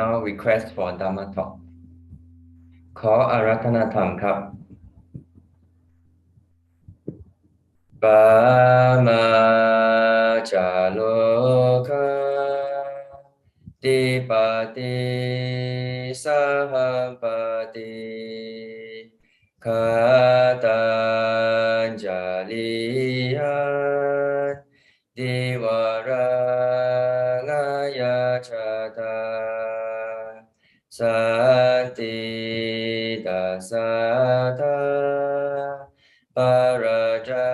now request for Dhamma talk ขออาราธนาธรรมครับปามาจาโลกาติปติสหัมปติคาตัญจาลิยานดิวารังายาชาตาสันติตัสสะทาปาราจา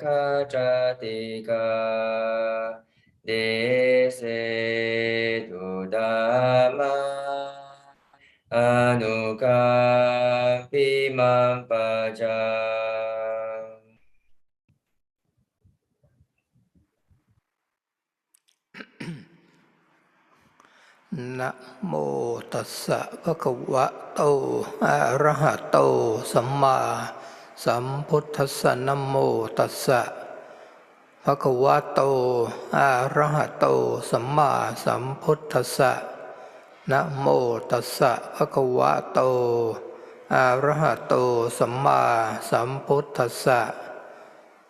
คาจาติกาเดเสตุดามาอนุกาปิมังปัจจานะโมตัสสะภะคะวะโตอะระหะโตสัมมาสัมพุทธัสสะนะโมตัสสะภะคะวะโตอะระหะโตสัมมาสัมพุทธัสสะนะโมตัสสะภะคะวะโตอะระหะโตสัมมาสัมพุทธัสสะ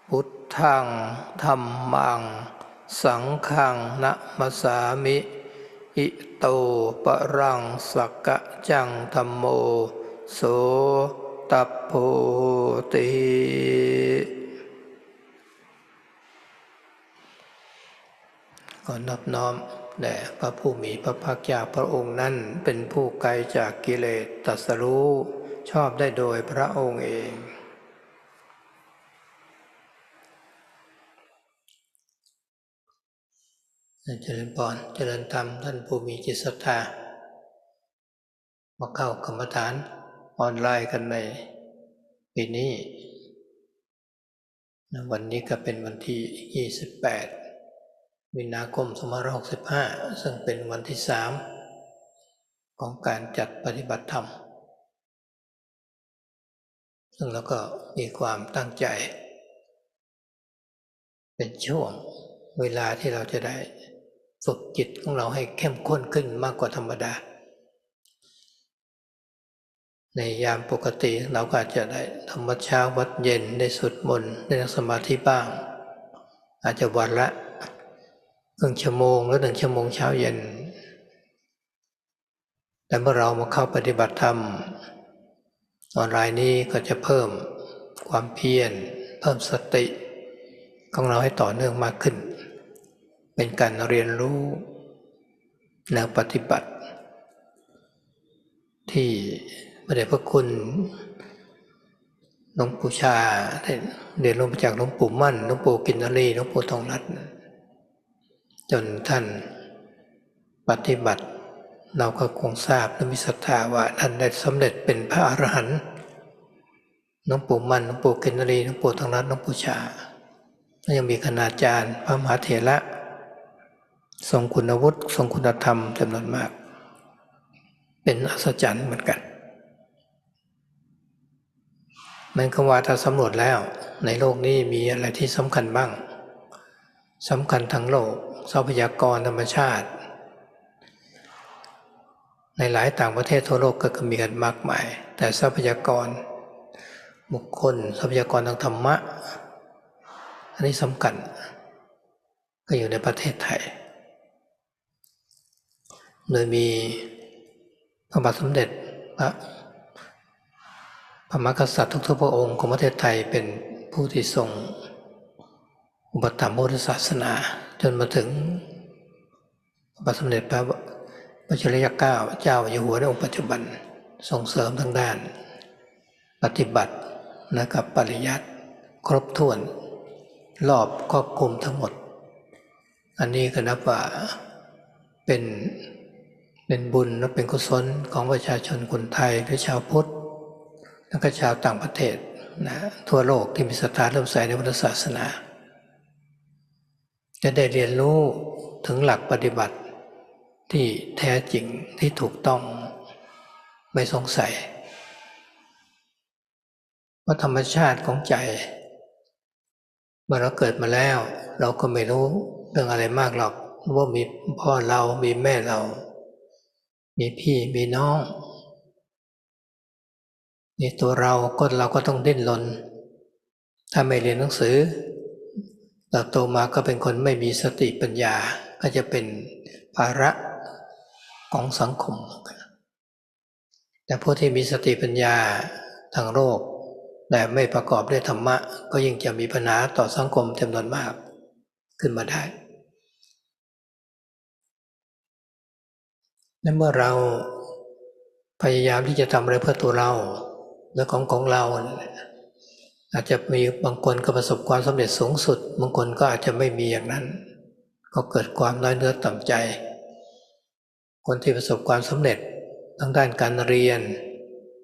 พุทธังธัมมังสังฆังนะมัสสามิอิโตปะรังสักกะจังธัมโมโสตัพโพติขอนอบน้อมแด่พระผู้มีพระภาคเจ้าพระองค์นั้นเป็นผู้ไกลจากกิเลสตรัสรู้ชอบได้โดยพระองค์เองเจริญพรเจริญธรรมท่านผู้มีจิตศรัทธามาเข้ากรรมฐานออนไลน์กันในปีนี้วันนี้ก็เป็นวันที่28มีนาคม2565ซึ่งเป็นวันที่3ของการจัดปฏิบัติธรรมซึ่งเราก็มีความตั้งใจเป็นช่วงเวลาที่เราจะได้ฝึกจิตของเราให้เข้มข้นขึ้นมากกว่าธรรมดาในยามปกติเราก็อาจจะได้ธรรมะเช้าวัดเย็นได้สวดมนต์ได้นั่งสมาธิบ้างอาจจะวันละครึ่งชั่วโมงหรือ1 ชั่วโมงเช้าเย็นแต่เมื่อเรามาเข้าปฏิบัติธรรมออนไลน์นี้ก็จะเพิ่มความเพียรเพิ่มสติของเราให้ต่อเนื่องมากขึ้นเป็นการเรียนรู้แนวปฏิบัติที่พระเดชพระคุณหลวงปู่ชาได้เรียนรู้มาจากหลวงปู่มั่นหลวงปู่กินนรีหลวงปู่ทองรัตน์จนท่านปฏิบัติเราก็คงทราบและมีศรัทธาว่าท่านได้สำเร็จเป็นพระอรหันต์หลวงปู่มั่นหลวงปู่กินนรีหลวงปู่ทองรัตน์หลวงปู่ชาและยังมีคณาจารย์พระมหาเถระทรงคุณวุฒิทรงคุณธรรมจำนวนมากเป็นอัศจรรย์เหมือนกันมันก็ว่าถ้าสำรวจแล้วในโลกนี้มีอะไรที่สำคัญบ้างสำคัญทั้งโลกทรัพยากรธรรมชาติในหลายต่างประเทศทั่วโลกก็มีกันมากมายแต่ทรัพยากรบุคคลทรัพยากรทางธรรมะอันนี้สำคัญก็อยู่ในประเทศไทยโดยมีพระบาทสมเด็จพระมหากษัตริย์ทุกๆพระองค์ของประเทศไทยเป็นผู้ที่ทรงอุปถัมภ์พุทธศาสนาจนมาถึงพระบาทสมเด็จพระวชิรเกล้าเจ้าอยู่หัวในองค์ปัจจุบันส่งเสริมทางด้านปฏิบัติและกับปริยัติครบถ้วนรอบครอบคลุมทั้งหมดอันนี้ก็นับว่าเป็นบุญและเป็นกุศลของประชาชนคนไทยหรือชาวพุทธและก็ชาวต่างประเทศนะทั่วโลกที่มีศรัทธาเริ่มใสในพุทธศาสนาจะได้เรียนรู้ถึงหลักปฏิบัติที่แท้จริงที่ถูกต้องไม่สงสัยว่าธรรมชาติของใจเมื่อเราเกิดมาแล้วเราก็ไม่รู้เรื่องอะไรมากหรอกว่ามีพ่อเรามีแม่เรา มีพี่มีน้องนี่ตัวเราก็ต้องดิ้นรนถ้าไม่เรียนหนังสือเติบโตมาก็เป็นคนไม่มีสติปัญญาก็จะเป็นภาระของสังคมแต่ผู้ที่มีสติปัญญาทางโลกแต่ไม่ประกอบด้วยธรรมะก็ยิ่งจะมีปัญหาต่อสังคมจำนวนมากขึ้นมาได้และเมื่อเราพยายามที่จะทำอะไรเพื่อตัวเราและของเราอาจจะมีบางคนก็ประสบความสำเร็จสูงสุดบางคนก็อาจจะไม่มีอย่างนั้นก็เกิดความน้อยเนื้อต่ำใจคนที่ประสบความสำเร็จทางด้านการเรียน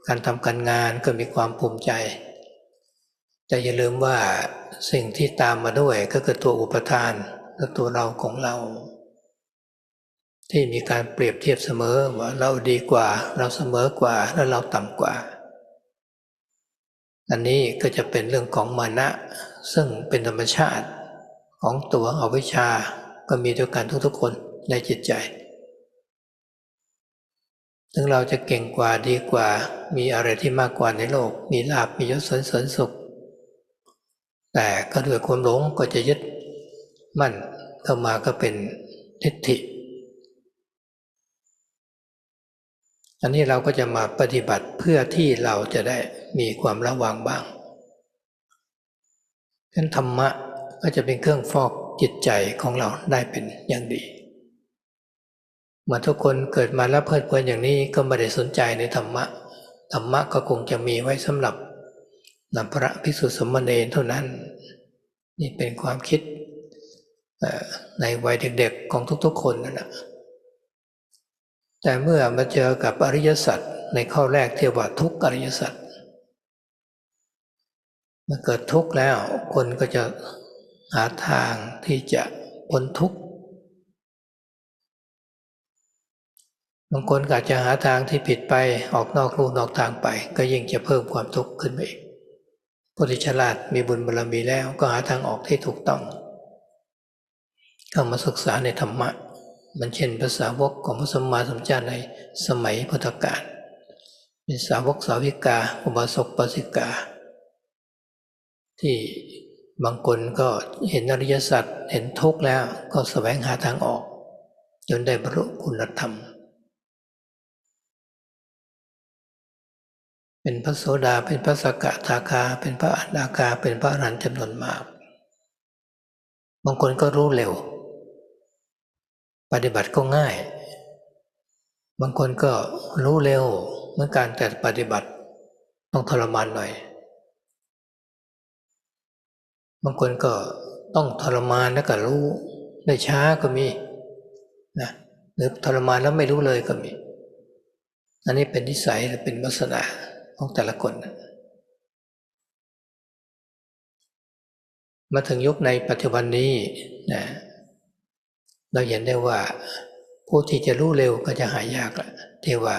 การทำการงานก็มีความภูมิใจแต่อย่าลืมว่าสิ่งที่ตามมาด้วยก็คือตัวอุปทานและตัวเราของเราที่มีการเปรียบเทียบเสมอว่าเราดีกว่าเราเสมอกว่าและเราต่ำกว่าอันนี้ก็จะเป็นเรื่องของมานะซึ่งเป็นธรรมชาติของตัวอวิชชาก็มีด้วยกันทุกๆคนในจิตใจถึงเราจะเก่งกว่าดีกว่ามีอะไรที่มากกว่าในโลกมีลาภมียศสรรเสริญสุขแต่ก็ด้วยความหลงก็จะยึดมั่นเข้ามาก็เป็นทิฏฐิอันนี้เราก็จะมาปฏิบัติเพื่อที่เราจะได้มีความระวังบ้างฉะนั้นธรรมะก็จะเป็นเครื่องฟอกจิตใจของเราได้เป็นอย่างดีเมื่อทุกคนเกิดมาแล้วเพลิดเพลินอย่างนี้ก็ไม่ได้สนใจในธรรมะธรรมะก็คงจะมีไว้สำหรับพระภิกษุสามเณรเท่านั้นนี่เป็นความคิดในวัยเด็กๆของทุกๆคนนั่นแหละแต่เมื่อมาเจอกับอริยสัจในข้อแรกที่ว่าทุกข์อริยสัจเมื่อเกิดทุกข์แล้วคนก็จะหาทางที่จะพ้นทุกข์บางคนก็อาจจะหาทางที่ผิดไปออกนอกลู่นอกทางไปก็ยิ่งจะเพิ่มความทุกข์ขึ้นไปอีกผู้ที่ฉลาดมีบุญบารมีแล้วก็หาทางออกที่ถูกต้องเข้ามาศึกษาในธรรมะมันเช่นภาษาวกของพระสัมมาสัมพุทธเจ้าในสมัยพุทธกาลเป็นสาวกสาวิกาอุบาสกอุบาสิกาที่บางคนก็เห็นอริยสัจเห็นทุกข์แล้วก็แสวงหาทางออกจนได้บรรลุคุณธรรมเป็นพระโสดาเป็นพระสกทาคาเป็นพระอนาคาเป็นพระอรหันต์จำนวนมากบางคนก็รู้เร็วปฏิบัติก็ง่ายบางคนก็รู้เร็วเหมือนกันแต่ปฏิบัติต้องทรมานหน่อยบางคนก็ต้องทรมานแล้วก็รู้ได้ช้าก็มีนะหรือทรมานแล้วไม่รู้เลยก็มีอันนี้เป็นนิสัยหรือเป็นลักษณะของแต่ละคนมาถึงยุคในปัจจุบันนี้นะเราเห็นได้ว่าผู้ที่จะรู้เร็วก็จะหายากละที่ว่า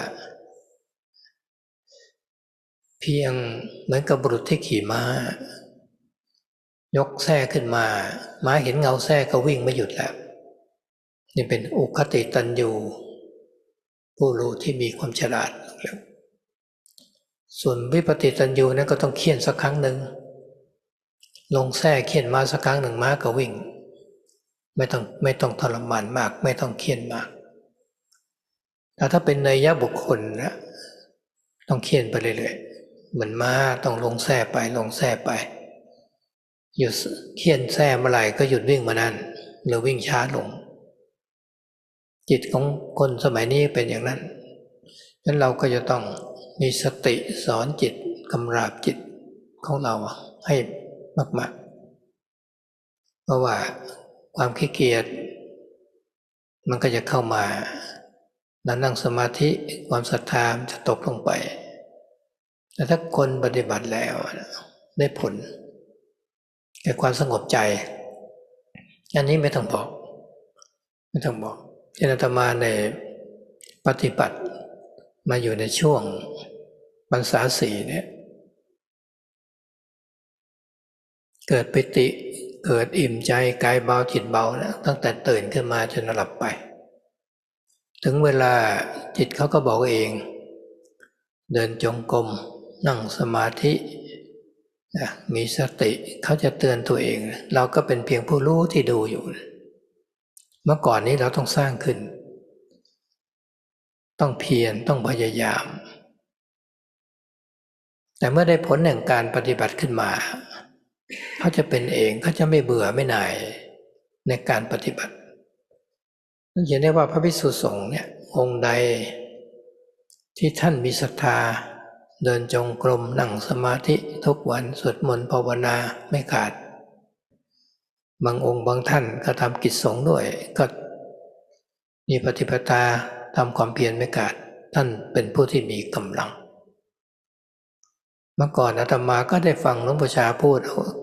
เพียงเหมือนกับบุรุษที่ขี่ม้ายกแส้ขึ้นมาม้าเห็นเงาแส้ก็วิ่งไม่หยุดแล้วนี่เป็นอุคติตัญญูผู้รู้ที่มีความฉลาดส่วนวิปติตัญญูนั้นก็ต้องเคี่ยนสักครั้งหนึ่งลงแส้เคี่ยนม้าสักครั้งหนึ่งม้าก็วิ่งไม่ต้องทรมานมากไม่ต้องเคี่ยนมากแต่ถ้าเป็นเนยยะบุคคลนะต้องเคี่ยนไปเรื่อยๆเหมือนม้าต้องลงแส้ไปลงแส้ไปหยุดเคี่ยนแส้เมื่อไหร่ก็หยุดวิ่งมานั่นหรือวิ่งช้าลงจิตของคนสมัยนี้เป็นอย่างนั้นฉะนั้นเราก็จะต้องมีสติสอนจิตกำราบจิตของเราให้มากๆเพราะว่าความขี้เกียจมันก็จะเข้ามาแล้วนั่งสมาธิความศรัทธาจะตกลงไปแต่ถ้าคนปฏิบัติแล้วได้ผลแก่ความสงบใจอันนี้ไม่ต้องบอกที่อาตมาในปฏิบัติมาอยู่ในช่วงพรรษาสี่เนี่ยเกิดปิติเกิดอิ่มใจกายเบาจิตเบานะตั้งแต่ตื่นขึ้นมาจนหลับไป ถึงเวลาจิตเขาก็บอกเองเดินจงกรมนั่งสมาธิมีสติเขาจะเตือนตัวเองเราก็เป็นเพียงผู้รู้ที่ดูอยู่เมื่อก่อนนี้เราต้องสร้างขึ้นต้องเพียรต้องพยายามแต่เมื่อได้ผลแห่งการปฏิบัติขึ้นมาเขาจะเป็นเองเขาจะไม่เบื่อไม่หน่ายในการปฏิบัตินั่นเห็นได้ว่าพระภิกษุสงฆ์เนี่ยองค์ใดที่ท่านมีศรัทธาเดินจงกรมนั่งสมาธิทุกวันสวดมนต์ภาวนาไม่ขาดบางองค์บางท่านก็ทำกิจสงฆ์ด้วยก็มีปฏิปทาทำความเพียรไม่ขาดท่านเป็นผู้ที่มีกำลังเมื่อก่อนอาตมาก็ได้ฟังหลวงปู่ชาพูด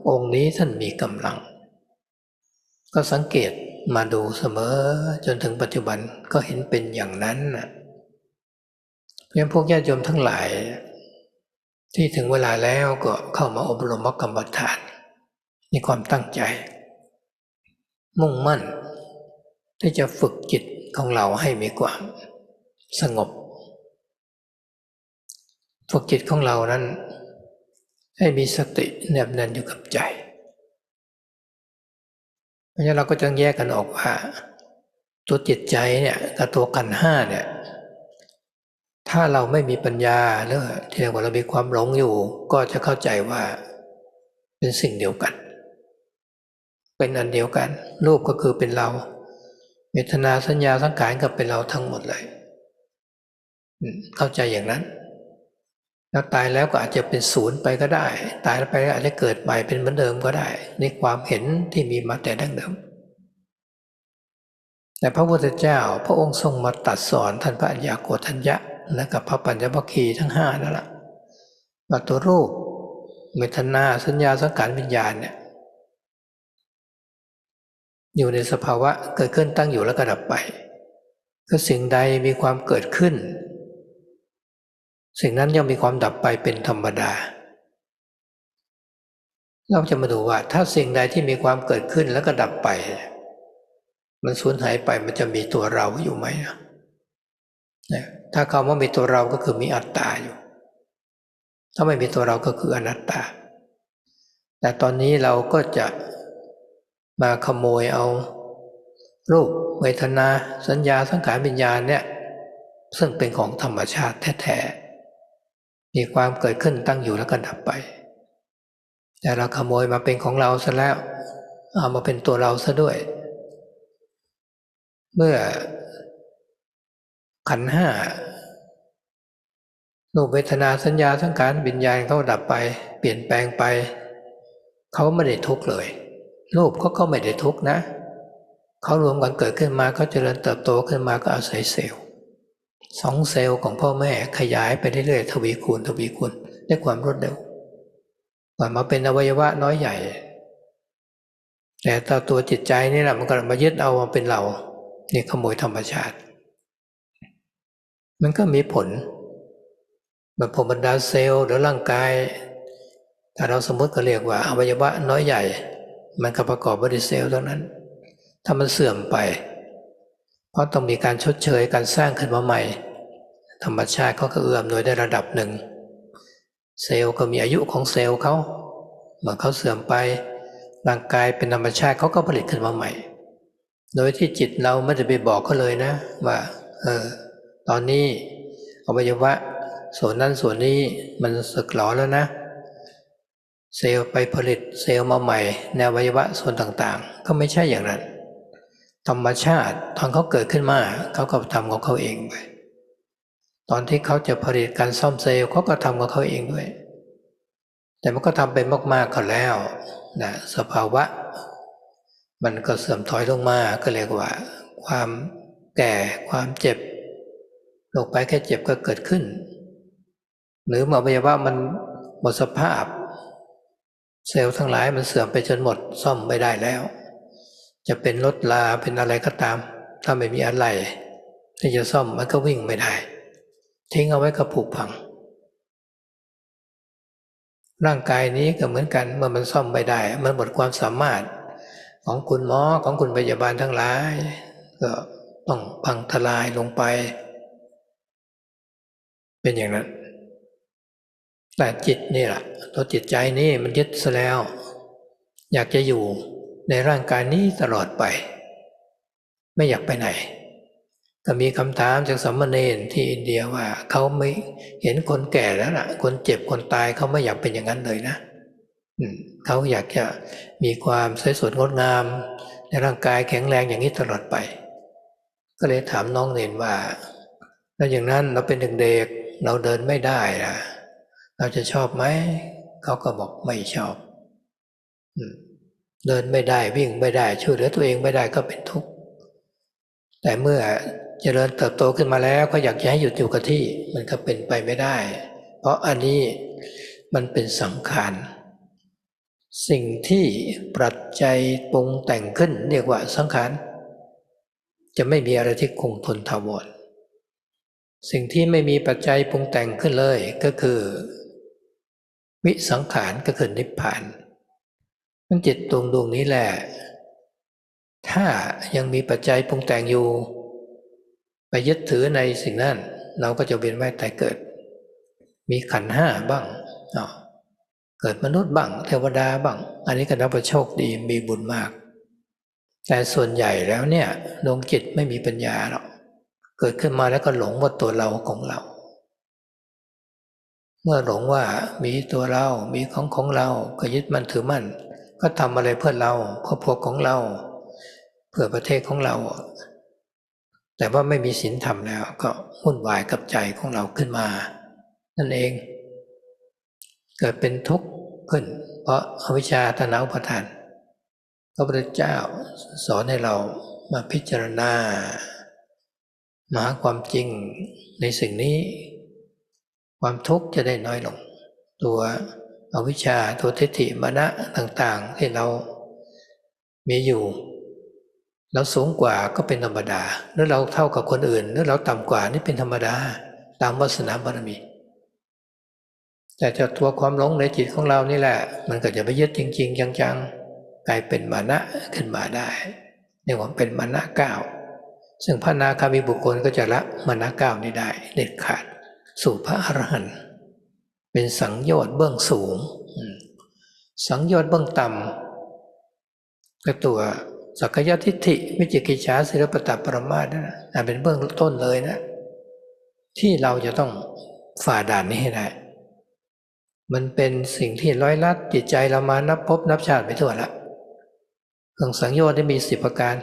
องค์นี้ท่านมีกำลังก็สังเกตมาดูเสมอจนถึงปัจจุบันก็เห็นเป็นอย่างนั้นนะเพราะฉะนั้นพวกญาติโยมทั้งหลายที่ถึงเวลาแล้วก็เข้ามาอบรมกรรมฐานมีความตั้งใจมุ่งมั่นที่จะฝึกจิตของเราให้มีความสงบฝึกจิตของเรานั้นให้มีสติแนบแน่นอยู่กับใจเพราะฉะนั้นเราก็จะแยกกันออกว่าตัวจิตใจเนี่ยกับตัวขันธ์ห้าเนี่ยถ้าเราไม่มีปัญญาหรือที่เรียกว่าเรามีความหลงอยู่ก็จะเข้าใจว่าเป็นสิ่งเดียวกันเป็นอันเดียวกันรูปก็คือเป็นเราเวทนาสัญญาสังขารก็เป็นเราทั้งหมดเลยเข้าใจอย่างนั้นแล้วตายแล้วก็อาจจะเป็นศูนย์ไปก็ได้ตายไปอาจจะเกิดใหม่เป็นเหมือนเดิมก็ได้ในความเห็นที่มีมาแต่ดั้งเดิมแต่พระพุทธเจ้าพระองค์ทรงมาตรัสสอนท่านพระอัญญาโกณทัญญะและกับพระปัญจวัคคีย์ทั้งห้านั่นแหละว่าตัวรูปเวทนาสัญญาสังขารวิญญาณเนี่ยอยู่ในสภาวะเกิดขึ้นตั้งอยู่แล้วก็ดับไปคือสิ่งใดมีความเกิดขึ้นสิ่งนั้นย่อมมีความดับไปเป็นธรรมดาเราจะมาดูว่าถ้าสิ่งใดที่มีความเกิดขึ้นแล้วก็ดับไปมันสูญหายไปมันจะมีตัวเราอยู่ไหมถ้าคำว่ามีตัวเราก็คือมีอัตตาอยู่ถ้าไม่มีตัวเราก็คืออนัตตาแต่ตอนนี้เราก็จะมาขโมยเอารูปเวทนาสัญญาสังขารวิญญาณเนี่ยซึ่งเป็นของธรรมชาติแท้ๆมีความเกิดขึ้นตั้งอยู่แล้วก็ดับไปแต่เราขโมยมาเป็นของเราซะแล้วเอามาเป็นตัวเราซะด้วยเมื่อขันธ์ห้ารูปเวทนาสัญญาสังขารวิญญาณเขาดับไปเปลี่ยนแปลงไปเขาไม่ได้ทุกข์เลยรูปเขาก็ไม่ได้ทุกข์นะเขารวมกันเกิดขึ้นมาเขาเจริญเติบโตขึ้นมาก็อาศัยเซลล์2 เซลล์ของพ่อแม่ขยายไปเรื่อยๆทวีคูณด้วยความรวดเร็วกว่ามาเป็นอวัยวะน้อยใหญ่แต่ตัวจิตใจนี่แหละมันก็มายึดเอามาเป็นเรานี่ขโมยธรรมชาติมันก็มีผลแบบพอบรรดาเซลล์หรือร่างกายถ้าเราสมมติก็เรียกว่าอวัยวะน้อยใหญ่มันก็ประกอบไปด้วยเซลล์เท่านั้นถ้ามันเสื่อมไปเพราะต้องมีการชดเชยการสร้างขึ้นมาใหม่ธรรมชาติเขาก็เอื้อมหน่วยได้ระดับหนึ่งเซลล์ก็มีอายุของเซลล์เขาเมื่อเขาเสื่อมไปร่างกายเป็นธรรมชาติเขาก็ผลิตขึ้นมาใหม่โดยที่จิตเราไม่ได้ไปบอกเขาเลยนะว่าตอนนี้อวัยวะส่วนนั้นส่วนนี้มันสึกหรอแล้วนะเซลล์ไปผลิตเซลล์มาใหม่ในอวัยวะส่วนต่างๆก็ไม่ใช่อย่างนั้นธรรมชาติตอนเขาเกิดขึ้นมาเขาก็ทำของเขาเองไปตอนที่เขาจะผลิตการซ่อมเซลล์เขาก็ทำของเขาเองด้วยแต่มันก็ทำไปมากๆก็แล้วนะสภาวะมันก็เสื่อมถอยลงมาก็เรียกว่าความแก่ความเจ็บโรคภัยแค่เจ็บก็เกิดขึ้นหรืออวัยวะมันหมดสภาพเซลล์ทั้งหลายมันเสื่อมไปจนหมดซ่อมไม่ได้แล้วจะเป็นรถลาเป็นอะไรก็ตามถ้าไม่มีอะไรที่จะซ่อมมันก็วิ่งไม่ได้ทิ้งเอาไว้ก็ผุพังร่างกายนี้ก็เหมือนกันเมื่อมันซ่อมไม่ได้มันหมดความสามารถของคุณหมอของคุณพยาบาลทั้งหลายก็ ต้องพังทลายลงไปเป็นอย่างนั้นแต่จิตนี่แหละตัวจิตใจนี่มันยึดซะแล้วอยากจะอยู่ในร่างกายนี้ตลอดไปไม่อยากไปไหนก็มีคำถามจากสามเณรที่อินเดียว่าเขาไม่เห็นคนแก่แล้วล่ะคนเจ็บคนตายเขาไม่อยากเป็นอย่างนั้นเลยนะเขาอยากจะมีความสวยสดงดงามในร่างกายแข็งแรงอย่างนี้ตลอดไปก็เลยถามน้องเนรว่าแล้วอย่างนั้นเราเป็นเด็กๆเราเดินไม่ได้ล่ะเราจะชอบไหมเขาก็บอกไม่ชอบเดินไม่ได้วิ่งไม่ได้ช่วยเหลือตัวเองไม่ได้ก็เป็นทุกข์แต่เมื่อเจริญเติบโตขึ้นมาแล้วก็อยากจะให้หยุดอยู่กับที่มันก็เป็นไปไม่ได้เพราะอันนี้มันเป็นสังขารสิ่งที่ปัจจัยปรุงแต่งขึ้นเรียกว่าสังขารจะไม่มีอะไรที่คงทนถาวรสิ่งที่ไม่มีปัจจัยปรุงแต่งขึ้นเลยก็คือวิสังขารก็คือนิพพานมันจิตดวงนี้แหละถ้ายังมีปัจจัยปรุงแต่งอยู่ไปยึดถือในสิ่งนั้นเราก็จะเวียนว่ายตายเกิดมีขันธ์ห้าบ้างเกิดมนุษย์บ้างเทวดาบ้างอันนี้ก็นับว่าโชคดีมีบุญมากแต่ส่วนใหญ่แล้วเนี่ยดวงจิตไม่มีปัญญาหรอกเกิดขึ้นมาแล้วก็หลงว่าตัวเราของเราเมื่อหลงว่ามีตัวเรามีของเราก็ยึดมั่นถือมั่นก็ทำอะไรเพื่อเราเพื่อพวกของเราเพื่อประเทศของเราแต่ว่าไม่มีศีลธรรมแล้วก็วุ่นวายกับใจของเราขึ้นมานั่นเองเกิดเป็นทุกข์ขึ้นเพราะอวิชชาตัณหาอุปาทานพระพุทธเจ้าสอนให้เรามาพิจารณามาหาความจริงในสิ่งนี้ความทุกข์จะได้น้อยลงตัวอวิชชาตัวทิฏฐิมานะต่างๆที่เรามีอยู่เราสูงกว่าก็เป็นธรรมดาหรือเราเท่ากับคนอื่นหรือเราต่ำกว่านี่เป็นธรรมดาตามวาสนาบารมีแต่เจ้าตัวความหลงในจิตของเรานี่แหละมันก็จะไปยึดจริงๆจังๆกลายเป็นมานะขึ้นมาได้เรียกว่าเป็นมานะเก้าซึ่งพระอนาคามีบุคคลก็จะละมานะเก้านี้ได้เด็ดขาดสู่พระอรหันต์เป็นสังโยชน์เบื้องสูงสังโยชน์เบื้องต่ำก็ตัวสักยทิฏฐิวิจิกิจฉาศิลปตปรมาสนั่นนะเป็นเบื้องต้นเลยนะที่เราจะต้องฝ่าด่านนี้ให้ได้มันเป็นสิ่งที่ร้อยลัดจิตใจเรามานับภพนับชาติไปทั่วละเครื่องสังโยชน์ได้มี10ประการ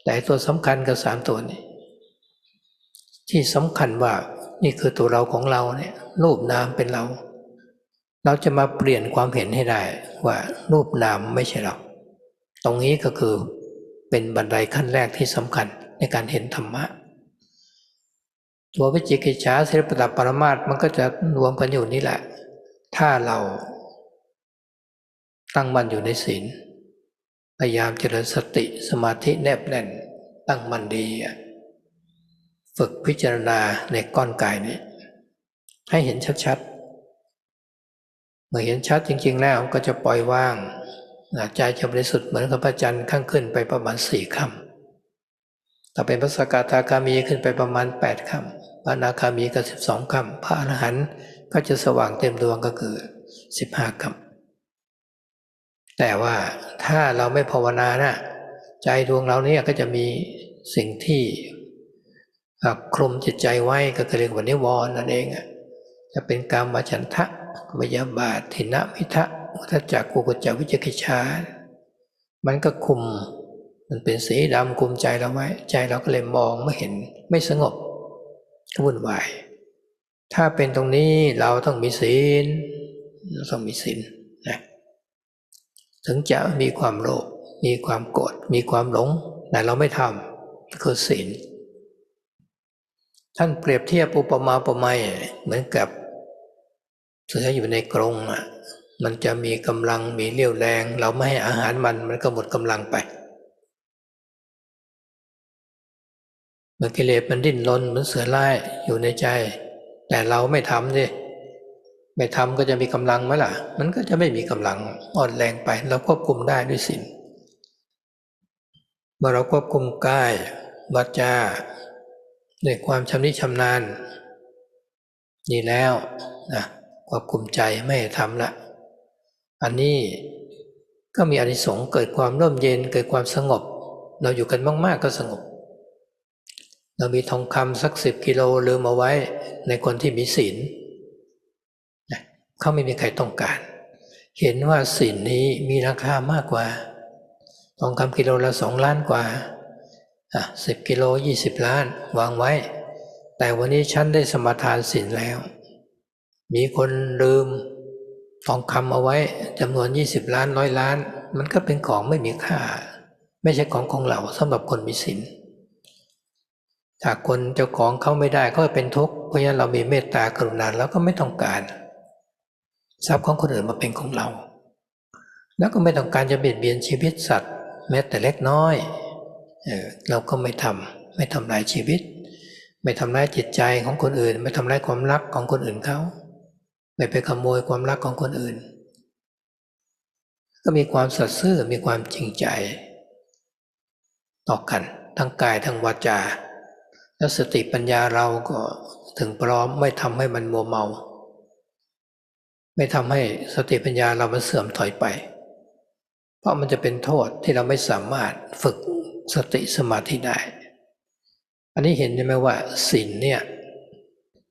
แต่ตัวสำคัญกับ3ตัวนี้ที่สำคัญว่านี่คือตัวเราของเราเนี่ยรูปนามเป็นเราเราจะมาเปลี่ยนความเห็นให้ได้ว่ารูปนามไม่ใช่เราตรงนี้ก็คือเป็นบันไดขั้นแรกที่สำคัญในการเห็นธรรมะตัววิจิกิจฉาศิลปตปรมาสมันก็จะรวมกันอยู่นี่แหละถ้าเราตั้งมั่นอยู่ในศีลพยายามเจริญสติสมาธิแนบแน่นตั้งมั่นดีฝึกพิจารณาในก้อนกายนี้ให้เห็นชัดๆเมื่อเห็นชัดจริงๆแล้วก็จะปล่อยวางใจจะบริสุทธิ์เหมือนกับพระจันทร์ข้างขึ้นไปประมาณ4 ค่ำถ้าเป็นพระสกทาคามีขึ้นไปประมาณ8 ค่ำพระอนาคามีก็12 ค่ำพระอรหันต์ก็จะสว่างเต็มดวงก็คือ15 ค่ำแต่ว่าถ้าเราไม่ภาวนานะใจดวงเราเนี่ยก็จะมีสิ่งที่คลุมจิตใจไว้ก็เรียกว่านิวรณ์นั่นเองจะเป็นกามฉันทะพยาบาททินมิทะอุทธัจจะกุกุจจะวิจิกิจฉามันก็คุมมันเป็นสีดำคุมใจเราไว้ใจเราก็เลยมองไม่เห็นไม่สงบก็วุ่นวายถ้าเป็นตรงนี้เราต้องมีศีลนะถึงจะมีความโลภมีความโกรธมีความหลงแต่เราไม่ทำคือศีลท่านเปรียบเทียบอุปมาอุปไมยเหมือนกับเสืออยู่ในกรงมันจะมีกำลังมีเรี่ยวแรงเราไม่ให้อาหารมันก็หมดกำลังไปเมื่อกิเลสมันดิ้นรนเหมือนเสือร้ายอยู่ในใจแต่เราไม่ทำสิไม่ทำก็จะมีกำลังไหมล่ะมันก็จะไม่มีกำลังอ่อนแรงไปเราควบคุมได้ด้วยศีลเมื่อเราควบคุมกายว วาจาด้วยความชำนิชำนาญดีแล้วนะควบคุมใจไม่ทำละอันนี้ก็มีอานิสงส์เกิดความร่มเย็นเกิดความสงบเราอยู่กันมากๆก็สงบเรามีทองคำสัก10 กิโลลืมเอาไว้ในคนที่มีศีลเขาไม่มีใครต้องการเห็นว่าศีลนี้มีราคามากกว่าทองคำกิโลละ2 ล้านกว่า10 กิโล20 ล้านวางไว้แต่วันนี้ฉันได้สมาทานศีลแล้วมีคนลืมทองคำเอาไว้จำนวน20 ล้าน100 ล้านมันก็เป็นของไม่มีค่าไม่ใช่ของเราสำหรับคนมีศีลถ้าคนเจ้าของเขาไม่ได้ก็เป็นทุกข์เพราะฉะนั้นเรามีเมตตากรุณาแล้วก็ไม่ต้องการทรัพย์ของคนอื่นมาเป็นของเราแล้วก็ไม่ต้องการจะเบียดเบียนชีวิตสัตว์แม้แต่เล็กน้อยเราก็ไม่ทำลายชีวิตไม่ทำร้ายจิตใจของคนอื่นไม่ทำร้ายความรักของคนอื่นเขาไม่ไปขโมยความรักของคนอื่นก็มีความสัตย์ซื่อมีความจริงใจต่อกันทั้งกายทั้งวาจาแล้วสติปัญญาเราก็ถึงพร้อมไม่ทำให้มันมัวเมาไม่ทำให้สติปัญญาเรามันเสื่อมถอยไปเพราะมันจะเป็นโทษที่เราไม่สามารถฝึกสติสมาธิได้อันนี้เห็นใช่ไหมว่าศีลเนี่ย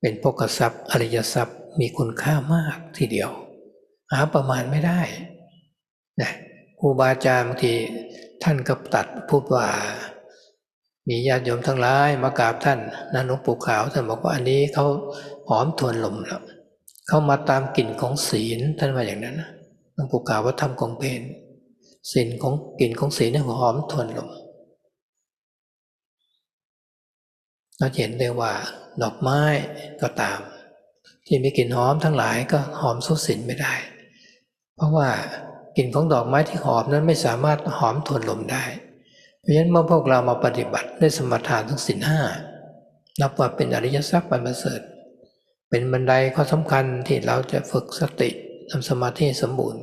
เป็นโภคทรัพย์อริยทรัพย์มีคุณค่ามากทีเดียวหาประมาณไม่ได้นะครูบาอาจารย์บางทีท่านก็ตัดพูดว่ามีญาติโยมทั้งหลายมากราบท่านนะหลวงปู่ขาวท่านบอกว่าอันนี้เขาหอมทวนลมแล้วเขามาตามกลิ่นของศีลท่านว่าอย่างนั้นนะหลวงปู่ขาวว่าทำของเพลศีลของกลิ่นของศีลนี่หอมทวนลมเราเห็นได้ว่าดอกไม้ก็ตามที่มีกลิ่นหอมทั้งหลายก็หอมสู้ศีลไม่ได้เพราะว่ากลิ่นของดอกไม้ที่หอมนั้นไม่สามารถหอมทวนลมได้เพราะฉะนั้นเมื่อพวกเรามาปฏิบัติได้สมาทานทั้งศีลห้านับว่าเป็นอริยทรัพย์อันประเสริฐเป็นบันไดข้อสำคัญที่เราจะฝึกสติทำสมาธิสมบูรณ์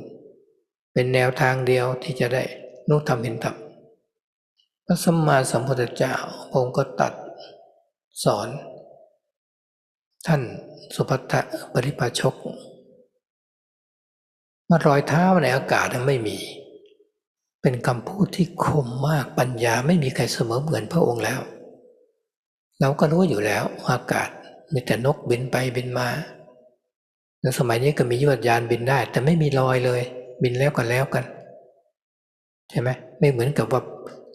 เป็นแนวทางเดียวที่จะได้รู้ธรรมเห็นธรรมพระสัมมาสัมพุทธเจ้าพระองค์ก็ตรัสสอนท่านสุภัททปริภาชกว่ารอยเท้าในอากาศไม่มีเป็นคำพูดที่คมมากปัญญาไม่มีใครเสมอเหมือนพระองค์แล้วเราก็รู้อยู่แล้วอากาศมีแต่นกบินไปบินมาแล้วสมัยนี้ก็มียวดยานบินได้แต่ไม่มีรอยเลยบินแล้วกันใช่ไหมไม่เหมือนกับว่า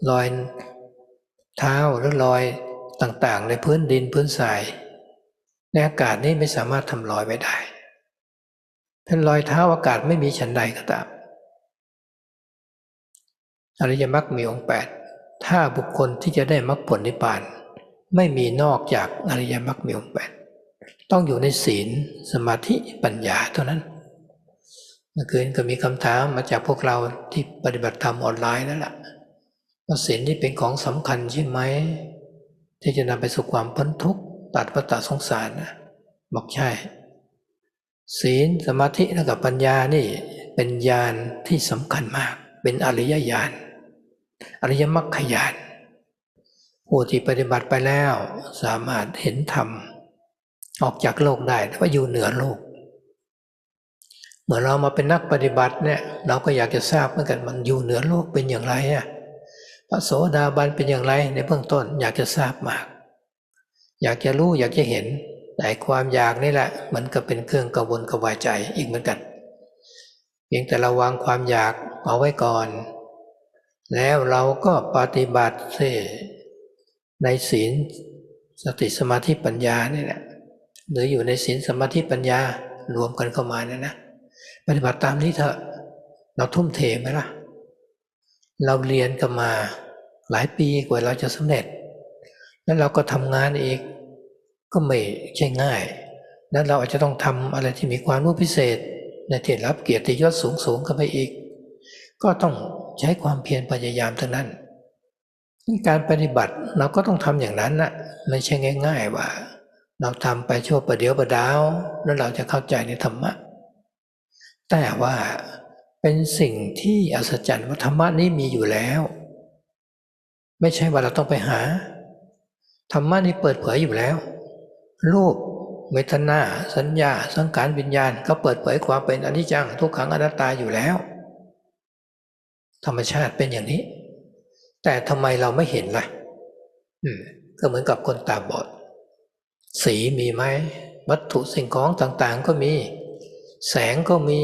รอยเท้าหรือรอยต่างๆในพื้นดินพื้นทรายในอากาศนี้ไม่สามารถทำรอยไว้ได้ถ้ารอยเท้าอากาศไม่มีฉันใดก็ตามอริยมรรคมีองค์8ถ้าบุคคลที่จะได้มรรคผลนิพพานไม่มีนอกจากอริยมรรคมีองค์8ต้องอยู่ในศีลสมาธิปัญญาเท่านั้นเมื่อคืนก็มีคำถามมาจากพวกเราที่ปฏิบัติธรรมออนไลน์นั่นแหละว่าศีลนี่เป็นของสำคัญใช่ไหมที่จะนำไปสู่ความพ้นทุกข์ตัดวัฏสงสารนะบอกใช่ศีลสมาธิและกับปัญญานี่เป็นญาณที่สำคัญมากเป็นอริยญาณอริยมรรคญาณผู้ที่ปฏิบัติไปแล้วสามารถเห็นธรรมออกจากโลกได้ว่าอยู่เหนือโลกเมื่อเรามาเป็นนักปฏิบัติเนี่ยเราก็อยากจะทราบเหมือนกันมันอยู่เหนือโลกเป็นอย่างไรพระโสดาบันเป็นอย่างไรในเบื้องต้นอยากจะทราบมากอยากจะรู้อยากจะเห็นแต่ความอยากนี่แหละมันก็เป็นเครื่องกังวลกวายใจอีกเหมือนกันเพียงแต่ระวังความอยากเอาไว้ก่อนแล้วเราก็ปฏิบัติในศีลสติสมาธิปัญญานี่แหละหรืออยู่ในศีลสมาธิปัญญารวมกันเข้ามาเนี่ยนะปฏิบัติตามนี้เถอะเราทุ่มเทไหมล่ะเราเรียนกันมาหลายปีกว่าเราจะสำเร็จแล้วเราก็ทำงานอีกก็ไม่ใช่ง่ายแล้วเราอาจจะต้องทำอะไรที่มีความรู้พิเศษในที่รับเกียรติยศสูงๆขึ้นไปอีกก็ต้องใช้ความเพียรพยายามทั้งนั้นการปฏิบัติเราก็ต้องทำอย่างนั้นนะไม่ใช่ง่ายๆว่าเราทำไปชั่วประเดี๋ยวประดาวแล้วเราจะเข้าใจในธรรมะแต่ว่าเป็นสิ่งที่อัศจรรย์ว่าธรรมะนี้มีอยู่แล้วไม่ใช่ว่าเราต้องไปหา ธรรมะนี่เปิดเผยอยู่แล้วรูปเวทนาสัญญาสังขารวิญญาณก็เปิดเผยความเป็นอนิจจังทุกขังอนัตตาอยู่แล้วธรรมชาติเป็นอย่างนี้แต่ทำไมเราไม่เห็นล่ะก็เหมือนกับคนตาบอดสีมีไหมวัตถุสิ่งของต่างๆก็มีแสงก็มี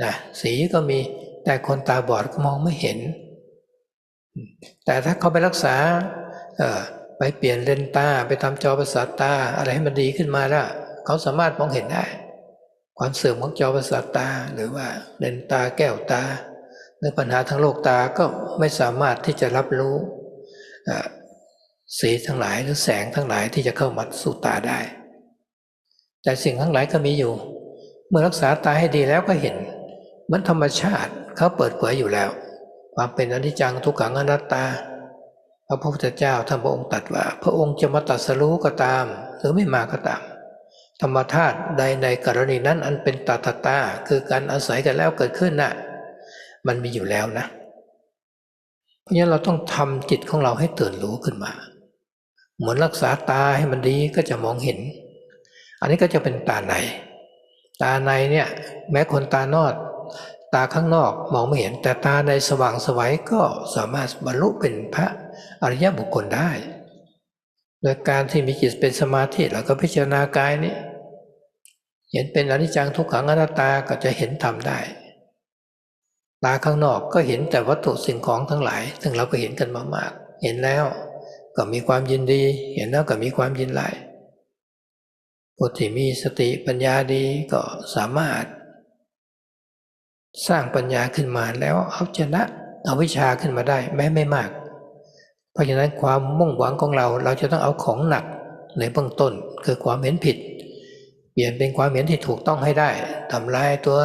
นะสีก็มีแต่คนตาบอดก็มองไม่เห็นแต่ถ้าเขาไปรักษาไปเปลี่ยนเลนส์ตาไปทำจอประสาทตาอะไรให้มันดีขึ้นมาแล้วเขาสามารถมองเห็นได้ความเสื่อมของจอประสาทตาหรือว่าเลนส์ตาแก้วตาหรือปัญหาทางโลกตาก็ไม่สามารถที่จะรับรู้สีทั้งหลายหรือแสงทั้งหลายที่จะเข้ามาสู่ตาได้แต่สิ่งทั้งหลายก็มีอยู่เมื่อรักษาตาให้ดีแล้วก็เห็นมันธรรมชาติเขาเปิดเผยอยู่แล้วความเป็นอนิจจังทุกขังอนัตตาพระพุทธเจ้าท่านพระองค์ตรัสว่าพระองค์จะมาตรัสรู้ก็ตามหรือไม่มาก็ตามธรรมธาตุใดในกรณีนั้นอันเป็นตถาตาคือการอาศัยกันแล้วเกิดขึ้นน่ะมันมีอยู่แล้วนะเพราะฉะนั้นเราต้องทำจิตของเราให้ตื่นรู้ขึ้นมาเหมือนรักษาตาให้มันดีก็จะมองเห็นอันนี้ก็จะเป็นตาในตาในเนี่ยแม้คนตานอกตาข้างนอกมองไม่เห็นแต่ตาในสว่างไสวก็สามารถบรรลุเป็นพระอริยบุคคลได้โดยการที่มีจิตเป็นสมาธิแล้วก็พิจารณากายนี้เห็นเป็นอนิจจังทุกขังอนัตตาก็จะเห็นธรรมได้ตาข้างนอกก็เห็นแต่วัตถุสิ่งของทั้งหลายซึ่งเราก็เห็นกันมามากเห็นแล้วก็มีความยินดีเห็นแล้วก็มีความยินไล่ผู้ที่มีสติปัญญาดีก็สามารถสร้างปัญญาขึ้นมาแล้วเอาชนะเอาวิชาขึ้นมาได้แม้ไม่มากเพราะฉะนั้นความมุ่งหวังของเราจะต้องเอาของหนักในเบื้องต้นคือความเห็นผิดเปลี่ยนเป็นความเห็นที่ถูกต้องให้ได้ทำลายตัว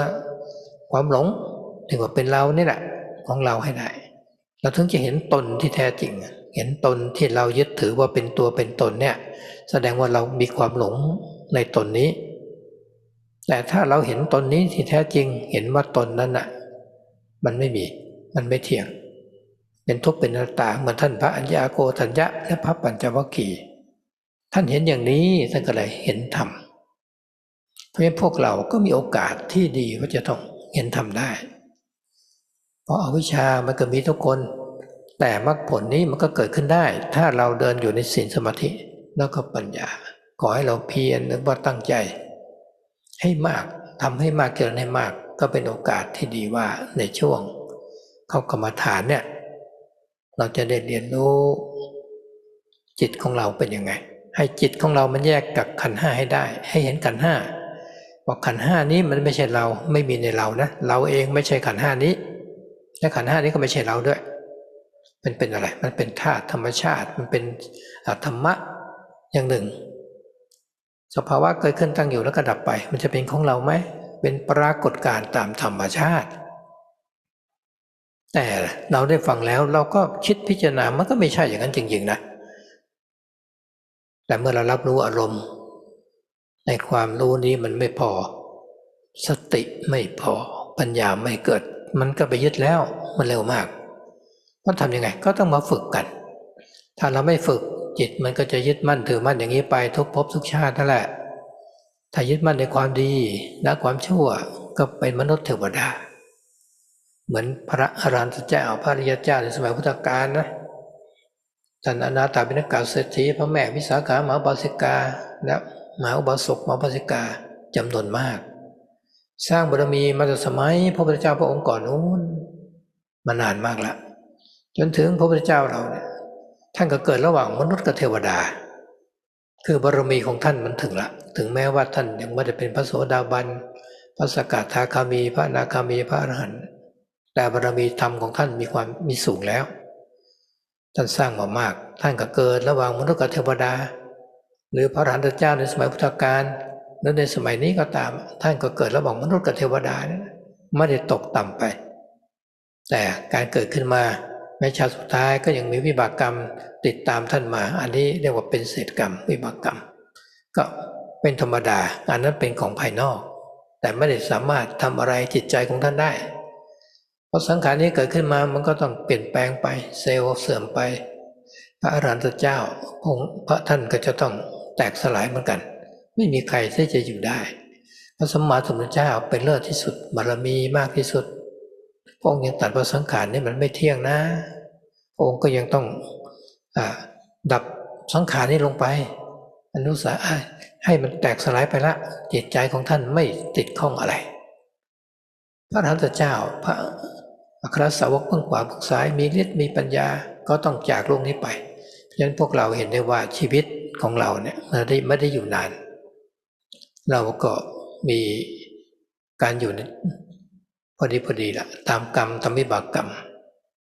ความหลงที่ว่าเป็นเรานี่แหละของเราให้ได้เราถึงจะเห็นตนที่แท้จริงเห็นตนที่เรายึดถือว่าเป็นตัวเป็นตนเนี่ยแสดงว่าเรามีความหลงในตนนี้แต่ถ้าเราเห็นตนนี้ที่แท้จริงเห็นว่าตนนั้นน่ะมันไม่มีมันไม่เที่ยงเป็นทุกข์เป็นอนัตตาเหมือนท่านพระอัญญาโกฏัญญะและพระปัญจวัคคีย์ท่านเห็นอย่างนี้ท่านก็เลยเห็นธรรมเพราะฉะนั้นพวกเราก็มีโอกาสที่ดีว่าจะต้องเห็นธรรมได้เพราะอวิชชามันก็มีทุกคนแต่มรรคผลนี้มันก็เกิดขึ้นได้ถ้าเราเดินอยู่ในศีลสมาธิแล้วก็ปัญญาขอให้เราเพียรหรือว่าตั้งใจให้มากทำให้มากเกินให้มากก็เป็นโอกาสที่ดีว่าในช่วงเข้ากรรมฐานเนี่ยเราจะได้เรียนรู้จิตของเราเป็นยังไงให้จิตของเรามันแยกกับขันธ์ห้าให้ได้ให้เห็นขันธ์ห้าว่าขันธ์ห้านี้มันไม่ใช่เราไม่มีในเรานะเราเองไม่ใช่ขันธ์ห้านี้และขันธ์ห้านี้ก็ไม่ใช่เราด้วยมันเป็นอะไรมันเป็นธาตุธรรมชาติมันเป็นธรรมะอย่างหนึ่งสภาวะเกิดขึ้นตั้งอยู่แล้วก็ดับไปมันจะเป็นของเราไหมเป็นปรากฏการณ์ตามธรรมชาติแต่เราได้ฟังแล้วเราก็คิดพิจารณามันก็ไม่ใช่อย่างนั้นจริงๆนะแต่เมื่อเรารับรู้อารมณ์ในความรู้นี้มันไม่พอสติไม่พอปัญญาไม่เกิดมันก็ไปยึดแล้วมันเร็วมากต้องทำยังไงก็ต้องมาฝึกกันถ้าเราไม่ฝึกจิตมันก็จะยึดมั่นถือมั่นอย่างนี้ไปทุกภพทุกชาตินั่นแหละถ้ายึดมั่นในความดีละความชั่วก็เป็นมนุษย์เทวดาเหมือนพระอรหันตเจ้าพระอริยเจ้าในสมัยพุทธกาลนะท่านอนาถบิณกเศรษฐีพระแม่วิสาขามหาอุบาสิกาและมหาอุบาสกมหาอุบาสิกาจำนวนมากสร้างบารมีมาจากสมัยพระพุทธเจ้าพระองค์ก่อนนู้นมานานมากแล้วจนถึงพระพุทธเจ้าเราเนี่ยท่านก็เกิดระหว่างมนุษย์กับเทวดาคือบารมีของท่านมันถึงละถึงแม้ว่าท่านยังไม่ได้เป็นพระโสดาบันพระสกทาคามีพระอนาคามีพระอรหันต์แต่บารมีธรรมของท่านมีสูงแล้วท่านสร้างมามากท่านก็เกิดระหว่างมนุษย์กับเทวดาหรือพระอรหันตเจ้าในสมัยพุทธกาลหรือในสมัยนี้ก็ตามท่านก็เกิดระหว่างมนุษย์กับเทวดาไม่ได้ตกต่ำไปแต่การเกิดขึ้นมาในชาติสุดท้ายก็ยังมีวิบากกรรมติดตามท่านมาอันนี้เรียกว่าเป็นเศษกรรมวิบากกรรมก็เป็นธรรมดาอันนั้นเป็นของภายนอกแต่ไม่ได้สามารถทำอะไรจิตใจของท่านได้เพราะสังขารนี้เกิดขึ้นมามันก็ต้องเปลี่ยนแปลงไปเซลล์เสื่อมไป พระอรหันตเจ้าพระท่านก็จะต้องแตกสลายเหมือนกันไม่มีใครที่จะอยู่ได้พระสัมมาสัมพุทธเจ้าเป็นเลิศที่สุดบารมีมากที่สุดพระองค์ยังตรัสว่าสังขารนี่มันไม่เที่ยงนะพระองค์ก็ยังต้องดับสังขารนี้ลงไปอนุสาให้มันแตกสลายไปละจิตใจของท่านไม่ติดข้องอะไรพระอรหันตเจ้าพระอัครสาวกเบื้องขวาเบื้องซ้ายมีฤทธิ์มีปัญญาก็ต้องจากโลกนี้ไปเพราะฉะนั้นพวกเราเห็นได้ว่าชีวิตของเราเนี่ยไม่ได้อยู่นานเราก็มีการอยู่พอดีละตามกรรมตามวิบากกรรม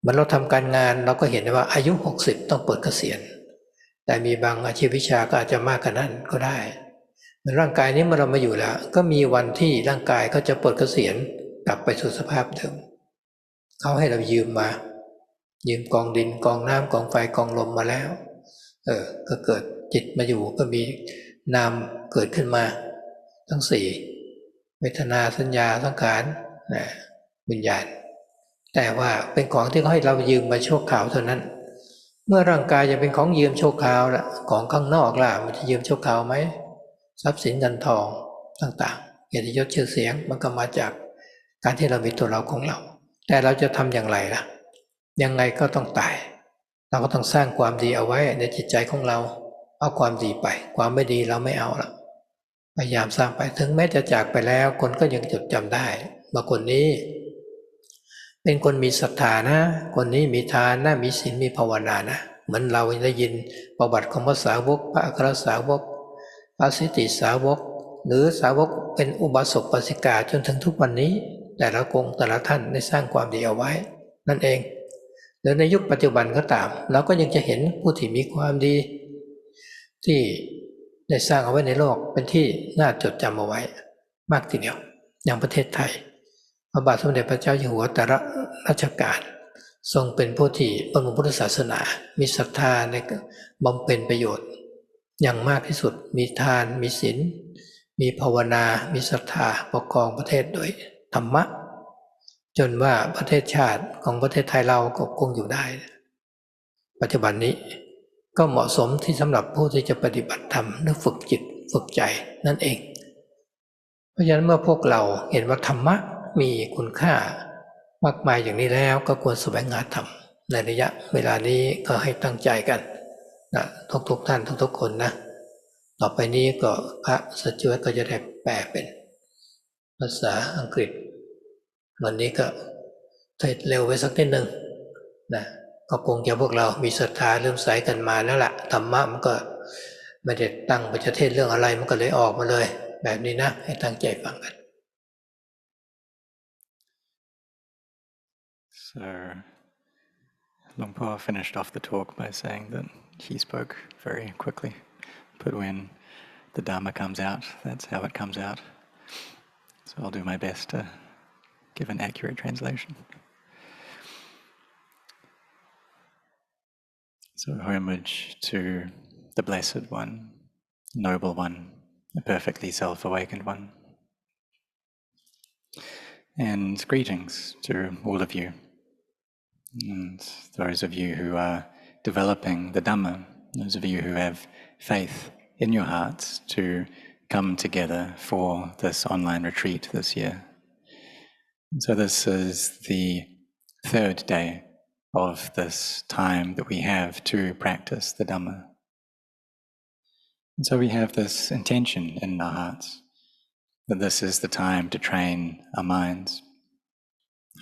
เหมือนเราทำการงานเราก็เห็นได้ว่าอายุ60ต้องเปิดเกษียณแต่มีบางอาชีพวิชาก็อาจจะมากกว่านั้นก็ได้เหมือนร่างกายนี้เมื่อเรามาอยู่แล้วก็มีวันที่ร่างกายก็จะเปิดเกษียณกลับไปสู่สภาพเดิมเขาให้เรายืมกองดินกองน้ำกองไฟกองลมมาแล้วก็เกิดจิตมาอยู่ก็มีนามเกิดขึ้นมาทั้งสี่เวทนาสัญญาสังขารวิญญาณแต่ว่าเป็นของที่เขาให้เรายืมมาชั่วคราวเท่านั้นเมื่อร่างกายจะเป็นของยืมชั่วคราวละของข้างนอกล่ะมันจะยืมชั่วคราวไหมทรัพย์สินเงินทองต่างๆเกียรติยศชื่อเสียงมันก็มาจากการที่เรามีตัวเราของเราแต่เราจะทำอย่างไรล่ะยังไงก็ต้องตายเราก็ต้องสร้างความดีเอาไว้ในจิตใจของเราเอาความดีไปความไม่ดีเราไม่เอาละพยายามสร้างไปถึงแม้จะจากไปแล้วคนก็ยังจดจำได้ว่าคนนี้เป็นคนมีศรัทธานะคนนี้มีทานนะมีศีลมีภาวนานะเหมือนเราได้ยินประวัติของพระสาวกพระอัครสาวกพระสิทธิสาวกหรือสาวกเป็นอุบาสกอุบาสิกาจนถึงทุกวันนี้แต่ละองค์แต่ละท่านได้สร้างความดีเอาไว้นั่นเองหรือในยุคปัจจุบันก็ตามเราก็ยังจะเห็นผู้ที่มีความดีที่ได้สร้างเอาไว้ในโลกเป็นที่น่าจดจำเอาไว้มากทีเดียวอย่างประเทศไทยพระบาทสมเด็จพระเจ้าอยู่หัวแต่ละรัชกาลทรงเป็นผู้ที่บำรุงพุทธศาสนามีศรัทธาในบำเพ็ญประโยชน์อย่างมากที่สุดมีทานมีศีลมีภาวนามีศรัทธาปกครองประเทศโดยธรรมะจนว่าประเทศชาติของประเทศไทยเราก็คงอยู่ได้ปัจจุบันนี้ก็เหมาะสมที่สำหรับผู้ที่จะปฏิบัติธรรมและฝึกจิตฝึกใจนั่นเองเพราะฉะนั้นเมื่อพวกเราเห็นว่าธรรมะมีคุณค่ามากมายอย่างนี้แล้วก็ควรแสวงหาธรรมในระยะเวลานี้ก็ให้ตั้งใจกันนะทุกท่านทุกคนนะต่อไปนี้ก็พระสัจจวก็จะได้แปลเป็นภาษาอังกฤษวันนี้ก็เร็วไปสักนิดนึงนะก็คงจะพวกเรามีศรัทธาเริ่มใสกันมาแล้วล่ะธรรมะมันก็ไม่ได้ตั้งไปจะเทศเรื่องอะไรมันก็เลยออกมาเลยแบบนี้นะให้ตั้งใจฟังกัน So Luang Por finished off the talk by saying that he spoke very quickly, but when the Dhamma comes out, that's how it comes out. So I'll do my best to give an accurate translation. So homage to the Blessed One, Noble One, the perfectly self-awakened One. And greetings to all of you, and those of you who are developing the Dhamma, those of you who have faith in your hearts to come together for this online retreat this year. And so this is the third day of this time that we have to practice the Dhamma. And so we have this intention in our hearts that this is the time to train our minds.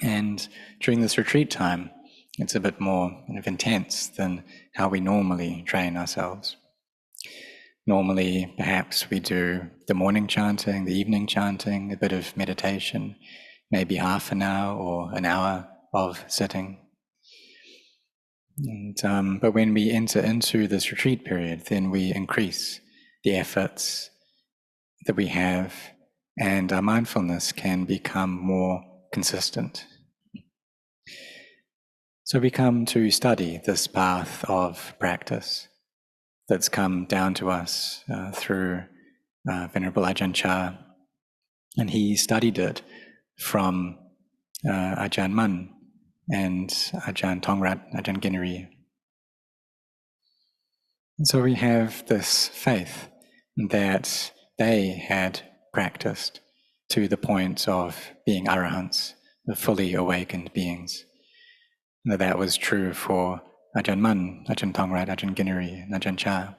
And during this retreat time, it's a bit more kind of intense than how we normally train ourselves. Normally, perhaps we do the morning chanting, the evening chanting, a bit of meditation, maybe half an hour or an hour of sitting. But when we enter into this retreat period, then we increase the efforts that we have, and our mindfulness can become more consistent. So we come to study this path of practice that's come down to us through Venerable Ajahn Chah, and he studied it from Ajahn Mun and Ajahn Tongrat, Ajahn Ginari. And so we have this faith that they had practiced to the point of being arahants, the fully awakened beings. And that was true for Ajahn Mun, Ajahn Tongrat, Ajahn Ginari, and Ajahn Chah.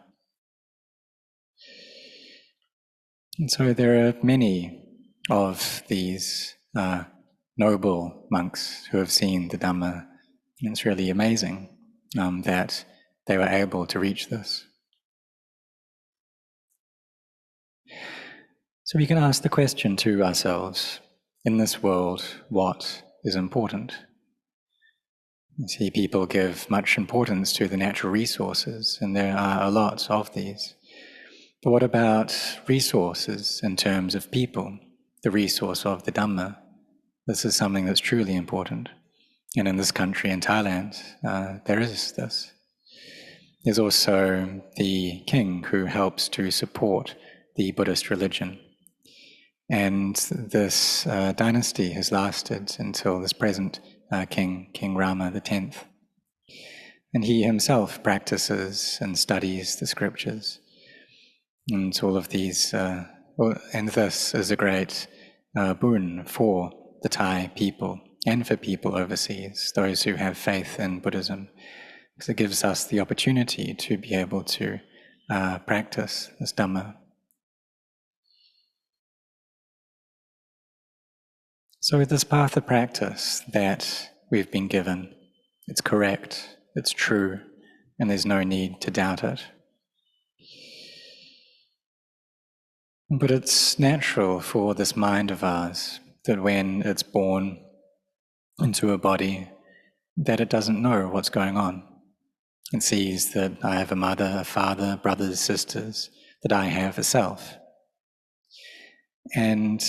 And so there are many of these noble monks who have seen the Dhamma, and it's really amazing that they were able to reach this. So we can ask the question to ourselves, in this world, what is important? You see, people give much importance to the natural resources, and there are a lot of these. But what about resources in terms of people, the resource of the Dhamma? This is something that's truly important. And in this country, in Thailand, there is this. There's also the king who helps to support the Buddhist religion. And this dynasty has lasted until this present king, King Rama X. And he himself practices and studies the scriptures. And all of these, and this is a great boon for the Thai people and for people overseas, those who have faith in Buddhism, because it gives us the opportunity to be able to practice this Dhamma. So with this path of practice that we've been given, it's correct, it's true, and there's no need to doubt it. But it's natural for this mind of ours that when it's born into a body, that it doesn't know what's going on. It sees that I have a mother, a father, brothers, sisters, that I have a self. And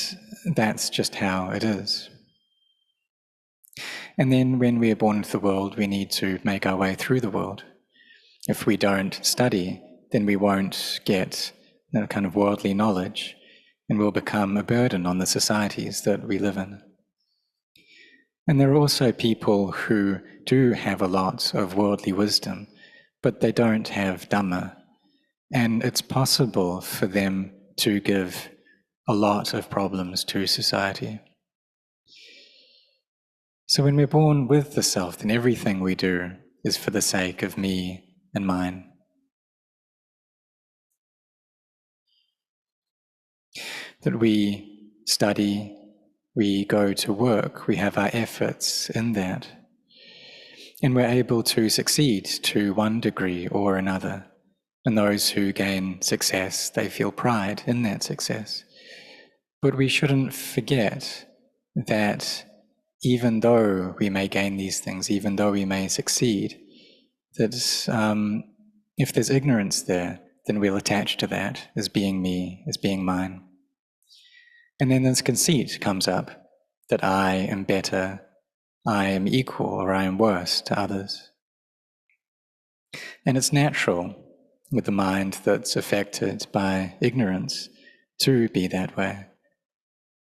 that's just how it is. And then when we are born into the world, we need to make our way through the world. If we don't study, then we won't get that kind of worldly knowledge, and will become a burden on the societies that we live in. And there are also people who do have a lot of worldly wisdom, but they don't have Dhamma. And it's possible for them to give a lot of problems to society. So when we're born with the self, then everything we do is for the sake of me and mine. That we study, we go to work, we have our efforts in that. And we're able to succeed to one degree or another. And those who gain success, they feel pride in that success. But we shouldn't forget that even though we may gain these things, even though we may succeed, that if there's ignorance there, then we'll attach to that as being me, as being mine. And then this conceit comes up that I am better, I am equal, or I am worse to others. And it's natural with the mind that's affected by ignorance to be that way,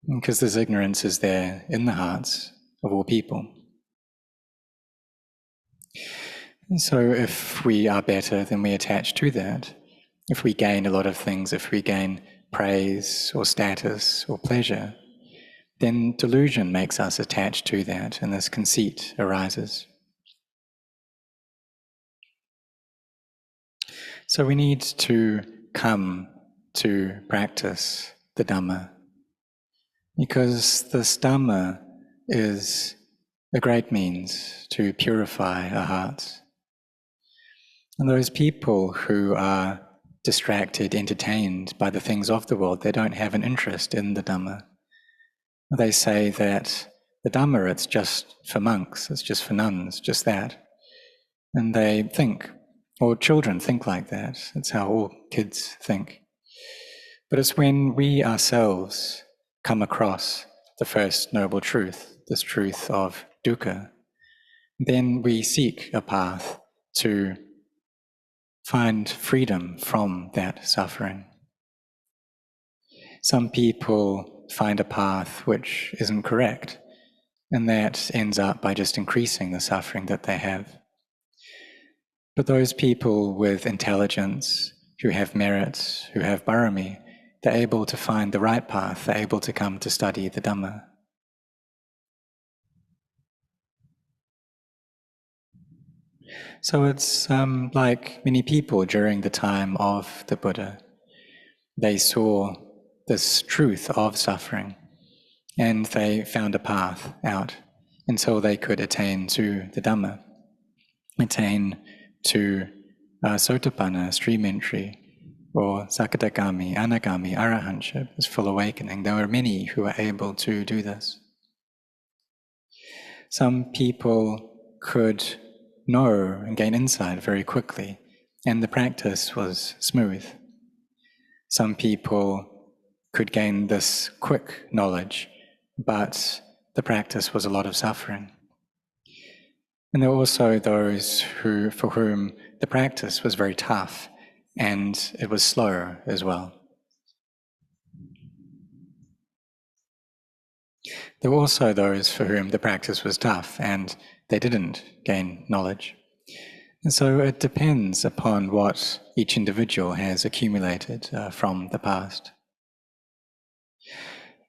because this ignorance is there in the hearts of all people. And so if we are better, then we attach to that. If we gain a lot of things, if we gain praise or status or pleasure, then delusion makes us attach to that, and this conceit arises. So we need to come to practice the Dhamma, because this Dhamma is a great means to purify our hearts. And those people who are distracted, entertained by the things of the world, they don't have an interest in the Dhamma. They say that the Dhamma, it's just for monks, it's just for nuns, just that. And they think, or children think like that. It's how all kids think. But it's when we ourselves come across the first noble truth, this truth of dukkha, then we seek a path to find freedom from that suffering. Some people find a path which isn't correct, and that ends up by just increasing the suffering that they have. But those people with intelligence, who have merits, who have barami, they're able to find the right path, they're able to come to study the Dhamma. So it's like many people during the time of the Buddha. They saw this truth of suffering and they found a path out until they could attain to the Dhamma, attain to Sotapanna, stream entry, or Sakadagami, Anagami, Arahantship, this full awakening. There were many who were able to do this. Some people could know and gain insight very quickly, and the practice was smooth. Some people could gain this quick knowledge, but the practice was a lot of suffering. And there were also those for whom the practice was very tough, and it was slow as well. There were also those for whom the practice was tough and they didn't gain knowledge. And so it depends upon what each individual has accumulated from the past.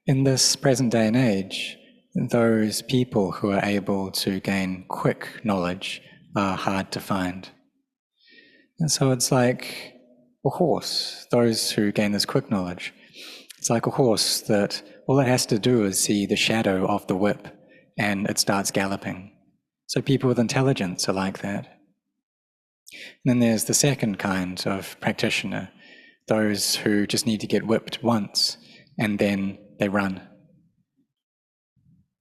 In this present day and age, those people who are able to gain quick knowledge are hard to find. And so it's like a horse, those who gain this quick knowledge. It's like a horse that all it has to do is see the shadow of the whip and it starts galloping. So people with intelligence are like that. And then there's the second kind of practitioner, those who just need to get whipped once and then they run.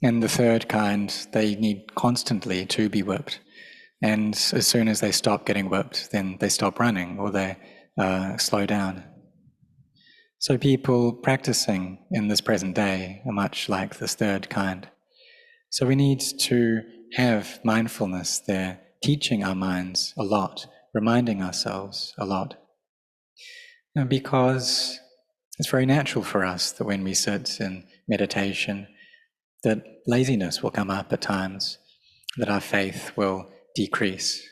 And the third kind, they need constantly to be whipped. And as soon as they stop getting whipped, then they stop running or they slow down. So people practicing in this present day are much like this third kind. So we need to have mindfulness there, teaching our minds a lot, reminding ourselves a lot. And because it's very natural for us that when we sit in meditation, that laziness will come up at times, that our faith will decrease.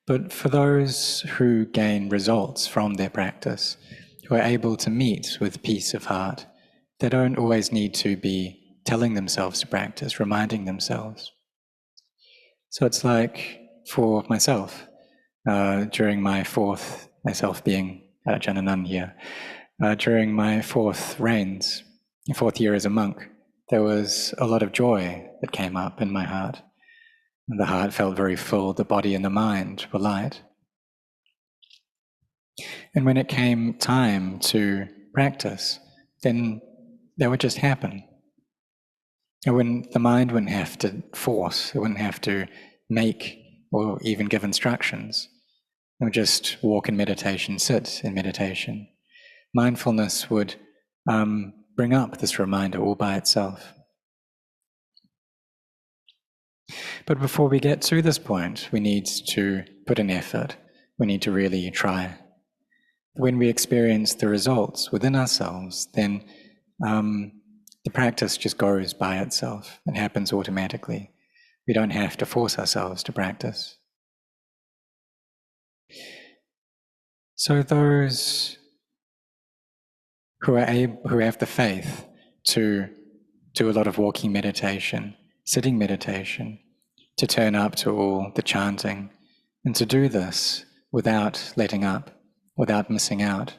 But for those who gain results from their practice, who are able to meet with peace of heart, they don't always need to be telling themselves to practice, reminding themselves. So it's like for myself, during my fourth, myself being Ajahn Anan here, during my fourth year as a monk, there was a lot of joy that came up in my heart. The heart felt very full, the body and the mind were light. And when it came time to practice, then that would just happen. And the mind wouldn't have to force, it wouldn't have to make or even give instructions. It would just walk in meditation, sit in meditation. Mindfulness would bring up this reminder all by itself. But before we get to this point, we need to put in effort. We need to really try. When we experience the results within ourselves, then the practice just goes by itself. It happens automatically. We don't have to force ourselves to practice. So those who have the faith to do a lot of walking meditation, sitting meditation, to turn up to all the chanting, and to do this without letting up, without missing out,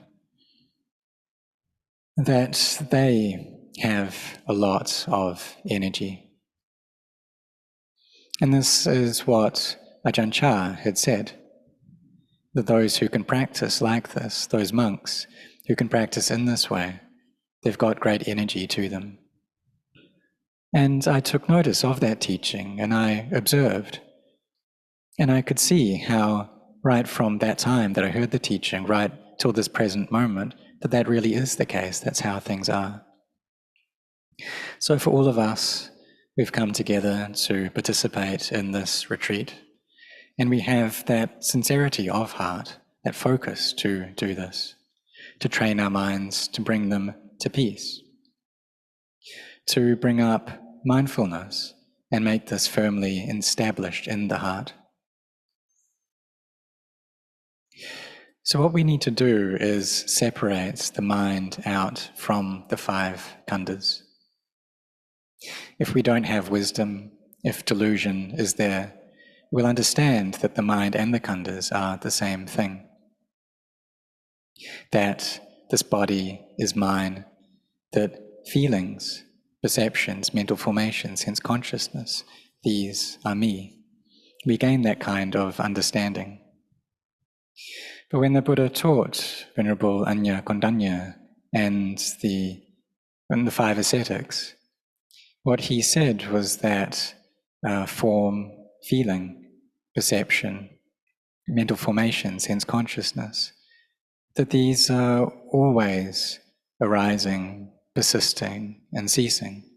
that they have a lot of energy. And this is what Ajahn Chah had said, that those who can practice like this, those monks who can practice in this way, they've got great energy to them. And I took notice of that teaching and I observed. And I could see how right from that time that I heard the teaching, right till this present moment, that really is the case. That's how things are. So for all of us, we've come together to participate in this retreat. And we have that sincerity of heart, that focus to do this, to train our minds, to bring them to peace, to bring up mindfulness and make this firmly established in the heart, So what we need to do is separate the mind out from the five khandhas. If we don't have wisdom, if delusion is there, we'll understand that the mind and the khandhas are the same thing. That this body is mine, that feelings, perceptions, mental formation, sense consciousness, these are me. We gain that kind of understanding. But when the Buddha taught Venerable Anya Kondanya and the five ascetics, what he said was that form, feeling, perception, mental formation, sense consciousness, that these are always arising, persisting, and ceasing.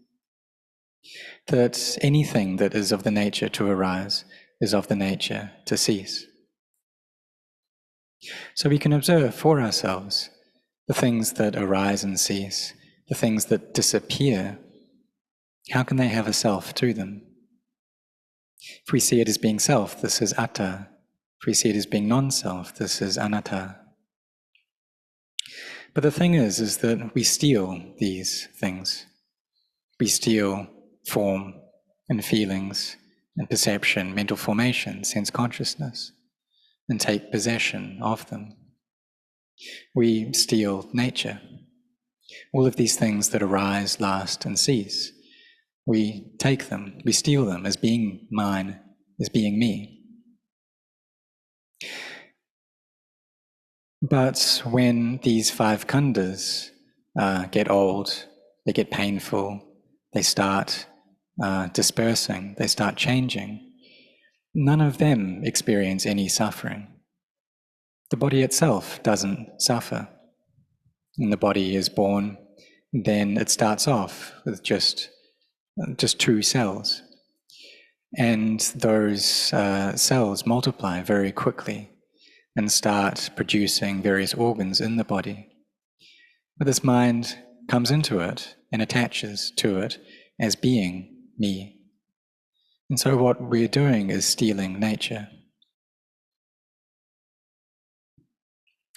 That anything that is of the nature to arise is of the nature to cease. So we can observe for ourselves the things that arise and cease, the things that disappear. How can they have a self to them? If we see it as being self, this is atta. If we see it as being non-self, this is anatta. But the thing is that we steal these things. We steal form and feelings and perception, mental formation, sense consciousness, and take possession of them. We steal nature. All of these things that arise, last, and cease, we take them, we steal them as being mine, as being me. But when these five khandhas get old, they get painful, they start dispersing, they start changing, none of them experience any suffering. The body itself doesn't suffer. When the body is born, then it starts off with just two cells. And those cells multiply very quickly and start producing various organs in the body. But this mind comes into it and attaches to it as being me. And so what we're doing is stealing nature.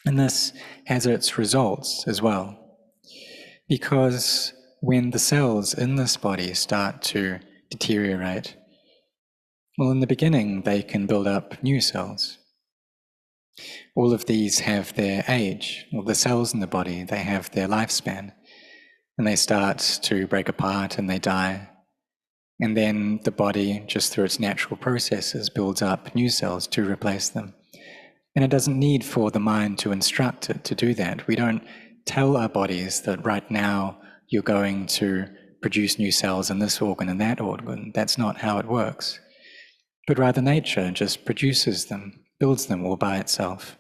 And this has its results as well. Because when the cells in this body start to deteriorate, well, in the beginning, they can build up new cells. All of these have their age. Well, the cells in the body, they have their lifespan. And they start to break apart and they die. And then the body, just through its natural processes, builds up new cells to replace them. And it doesn't need for the mind to instruct it to do that. We don't tell our bodies that right now you're going to produce new cells in this organ and that organ. That's not how it works. But rather nature just produces them, builds them all by itself.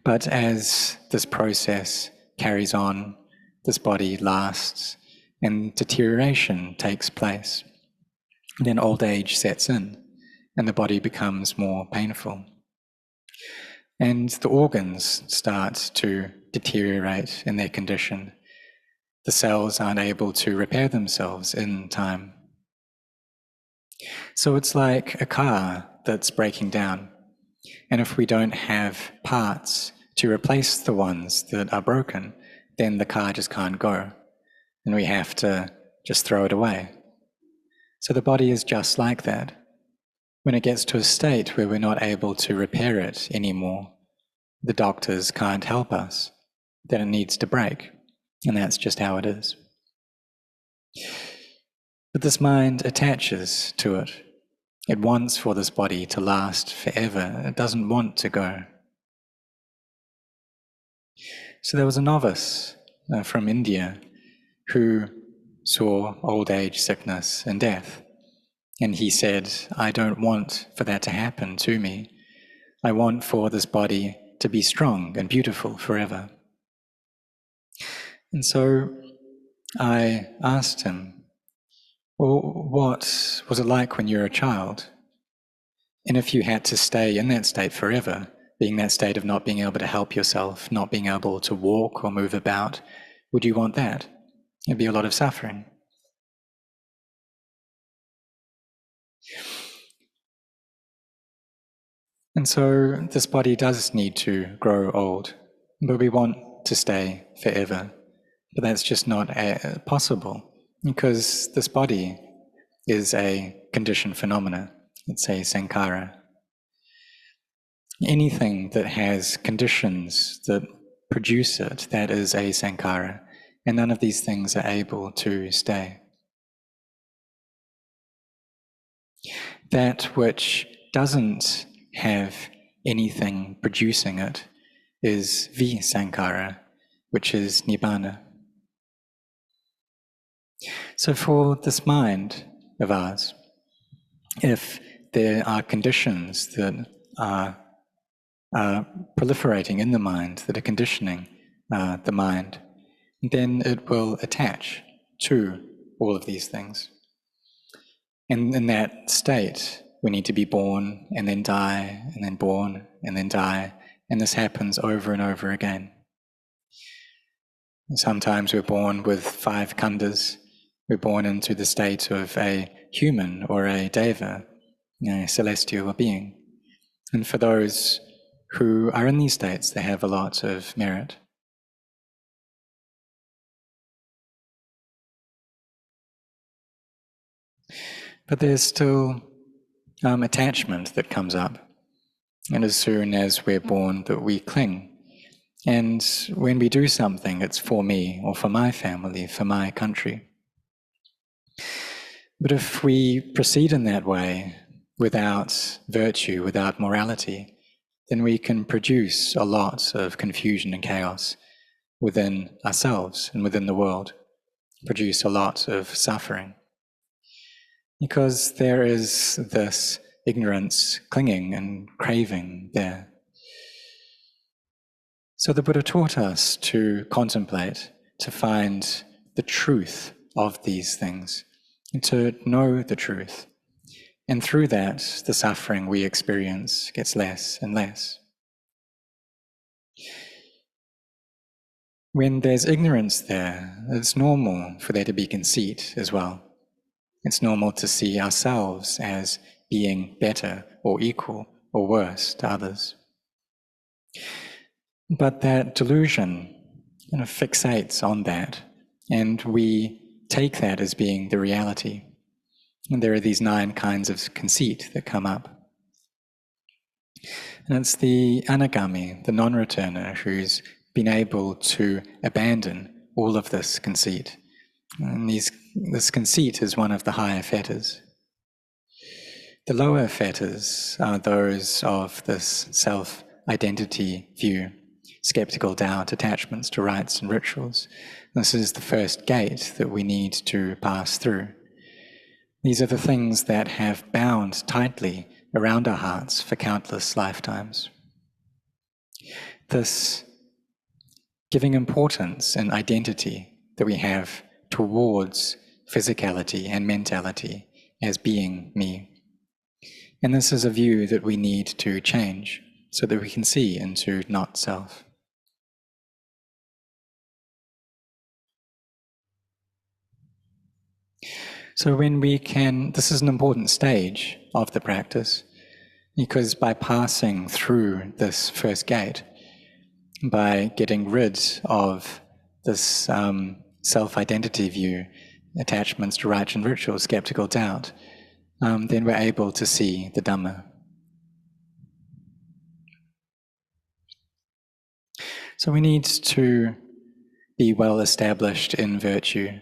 But as this process carries on, this body lasts, and deterioration takes place. Then old age sets in, and the body becomes more painful. And the organs start to deteriorate in their condition. The cells aren't able to repair themselves in time. So it's like a car that's breaking down. And if we don't have parts to replace the ones that are broken, then the car just can't go. And we have to just throw it away. So the body is just like that. When it gets to a state where we're not able to repair it anymore, the doctors can't help us, then it needs to break. And that's just how it is. But this mind attaches to it. It wants for this body to last forever. It doesn't want to go. So there was a novice from India who saw old age, sickness, and death. And he said, I don't want for that to happen to me. I want for this body to be strong and beautiful forever. And so I asked him, well, what was it like when you were a child? And if you had to stay in that state forever, being that state of not being able to help yourself, not being able to walk or move about, would you want that? It'd be a lot of suffering. And so this body does need to grow old, but we want to stay forever. But that's just not possible, because this body is a conditioned phenomena. It's a sankhara. Anything that has conditions that produce it, that is a sankhara, and none of these things are able to stay. That which doesn't have anything producing it is visankhara, which is nibbana. So for this mind of ours, if there are conditions that are proliferating in the mind, that are conditioning the mind, then it will attach to all of these things. And in that state, we need to be born and then die, and then born and then die, and this happens over and over again. Sometimes we're born with 5 khandhas. We're born into the state of a human or a deva, a celestial being. And for those who are in these states, they have a lot of merit. But there's still attachment that comes up. And as soon as we're born, that we cling. And when we do something, it's for me or for my family, for my country. But if we proceed in that way, without virtue, without morality, then we can produce a lot of confusion and chaos within ourselves and within the world, produce a lot of suffering. Because there is this ignorance, clinging and craving there. So the Buddha taught us to contemplate, to find the truth of these things, and to know the truth. And through that, the suffering we experience gets less and less. When there's ignorance there, it's normal for there to be conceit as well. It's normal to see ourselves as being better or equal or worse to others. But that delusion fixates on that, and we take that as being the reality. And there are these 9 kinds of conceit that come up. And it's the anagami, the non-returner, who's been able to abandon all of this conceit. And this conceit is one of the higher fetters. The lower fetters are those of this self-identity view, skeptical doubt, attachments to rites and rituals. This is the first gate that we need to pass through. These are the things that have bound tightly around our hearts for countless lifetimes. This giving importance and identity that we have towards physicality and mentality as being me. And this is a view that we need to change so that we can see into not self. So when we can, this is an important stage of the practice, because by passing through this first gate, by getting rid of this self-identity view, attachments to rites and rituals, skeptical doubt, then we're able to see the Dhamma. So we need to be well established in virtue.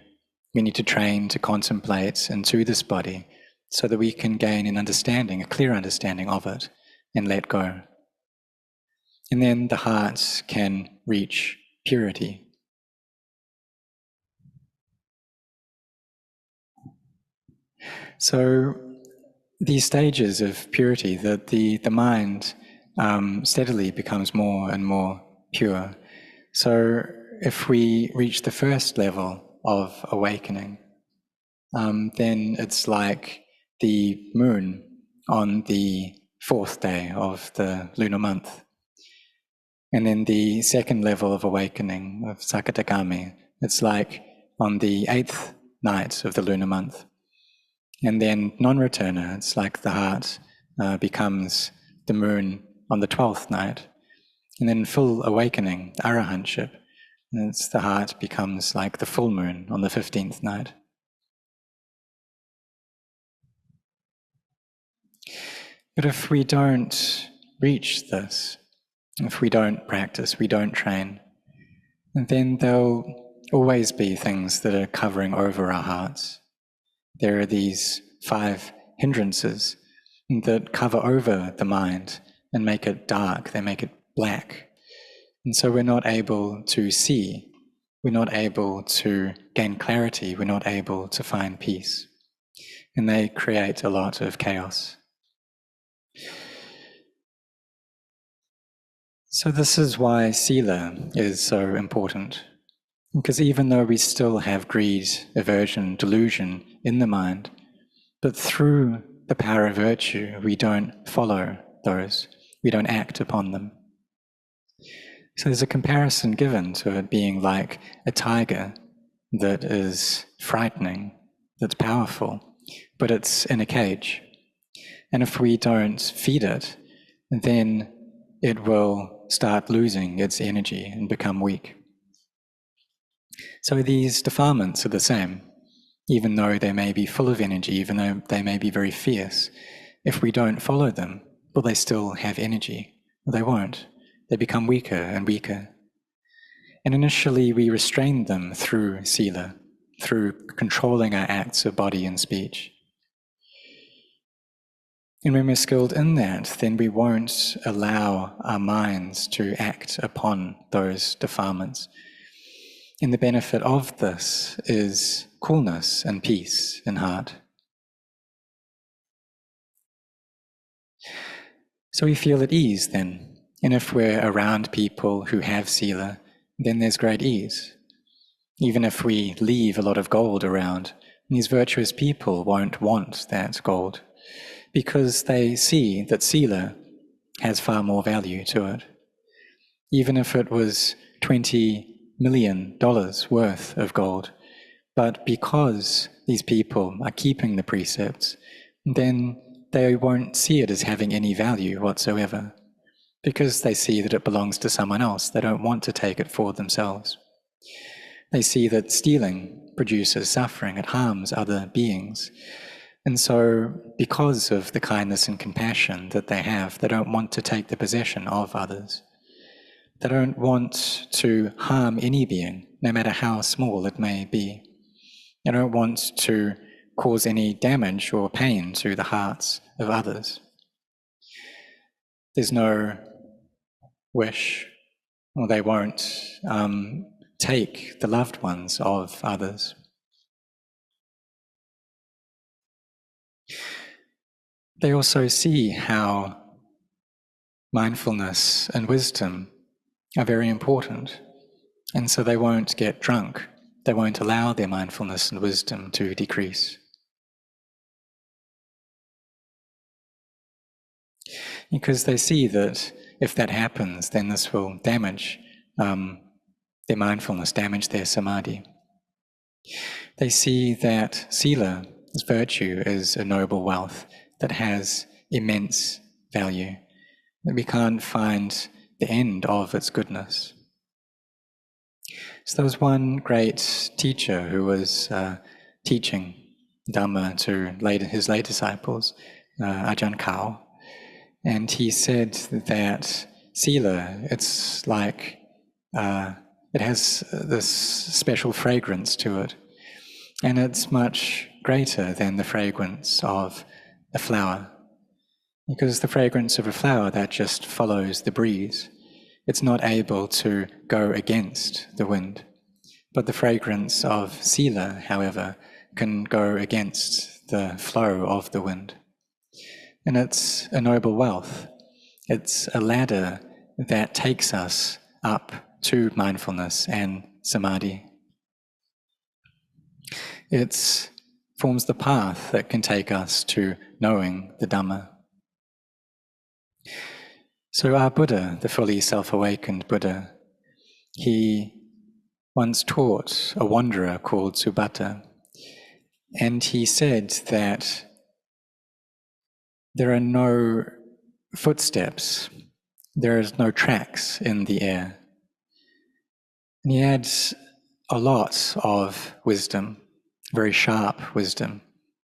We need to train to contemplate into this body so that we can gain an understanding, a clear understanding of it, and let go. And then the heart can reach purity. So these stages of purity, that the mind steadily becomes more and more pure. So if we reach the first level of awakening, then it's like the moon on the 4th day of the lunar month. And then the second level of awakening of Sakadagami, it's like on the 8th night of the lunar month. And then non-returner, it's like the heart becomes the moon on the 12th night, and then full awakening, arahantship, and the heart becomes like the full moon on the 15th night. But if we don't reach this, if we don't practice, we don't train, then there'll always be things that are covering over our hearts. There are these 5 hindrances that cover over the mind and make it dark, they make it black. And so we're not able to see, we're not able to gain clarity, we're not able to find peace. And they create a lot of chaos. So this is why sila is so important. Because even though we still have greed, aversion, delusion in the mind, but through the power of virtue, we don't follow those, we don't act upon them. So there's a comparison given to it being like a tiger that is frightening, that's powerful, but it's in a cage. And if we don't feed it, then it will start losing its energy and become weak. So these defilements are the same, even though they may be full of energy, even though they may be very fierce. If we don't follow them, will they still have energy? Well, they won't. They become weaker and weaker. And initially we restrain them through sila, through controlling our acts of body and speech. And when we're skilled in that, then we won't allow our minds to act upon those defilements. And the benefit of this is coolness and peace in heart. So we feel at ease then. And if we're around people who have sila, then there's great ease. Even if we leave a lot of gold around, these virtuous people won't want that gold because they see that sila has far more value to it. Even if it was $20 million worth of gold, but because these people are keeping the precepts, then they won't see it as having any value whatsoever, because they see that it belongs to someone else. They don't want to take it for themselves. They see that stealing produces suffering, it harms other beings. And so, because of the kindness and compassion that they have, they don't want to take the possession of others. They don't want to harm any being, no matter how small it may be. They don't want to cause any damage or pain to the hearts of others. There's no wish, or they won't take the loved ones of others. They also see how mindfulness and wisdom are very important, and so they won't get drunk. They won't allow their mindfulness and wisdom to decrease. Because they see that if that happens, then this will damage their mindfulness, damage their samadhi. They see that sila, this virtue, is a noble wealth that has immense value, that we can't find the end of its goodness. So there was one great teacher who was teaching Dhamma to his lay disciples, Ajahn Anan, and he said that sila, it's like, it has this special fragrance to it, and it's much greater than the fragrance of a flower. Because the fragrance of a flower, that just follows the breeze. It's not able to go against the wind. But the fragrance of sila, however, can go against the flow of the wind. And it's a noble wealth. It's a ladder that takes us up to mindfulness and samadhi. It forms the path that can take us to knowing the Dhamma. So our Buddha, the fully self-awakened Buddha, he once taught a wanderer called Subhatta, and he said that there are no footsteps. There is no tracks in the air. And he adds a lot of wisdom, very sharp wisdom.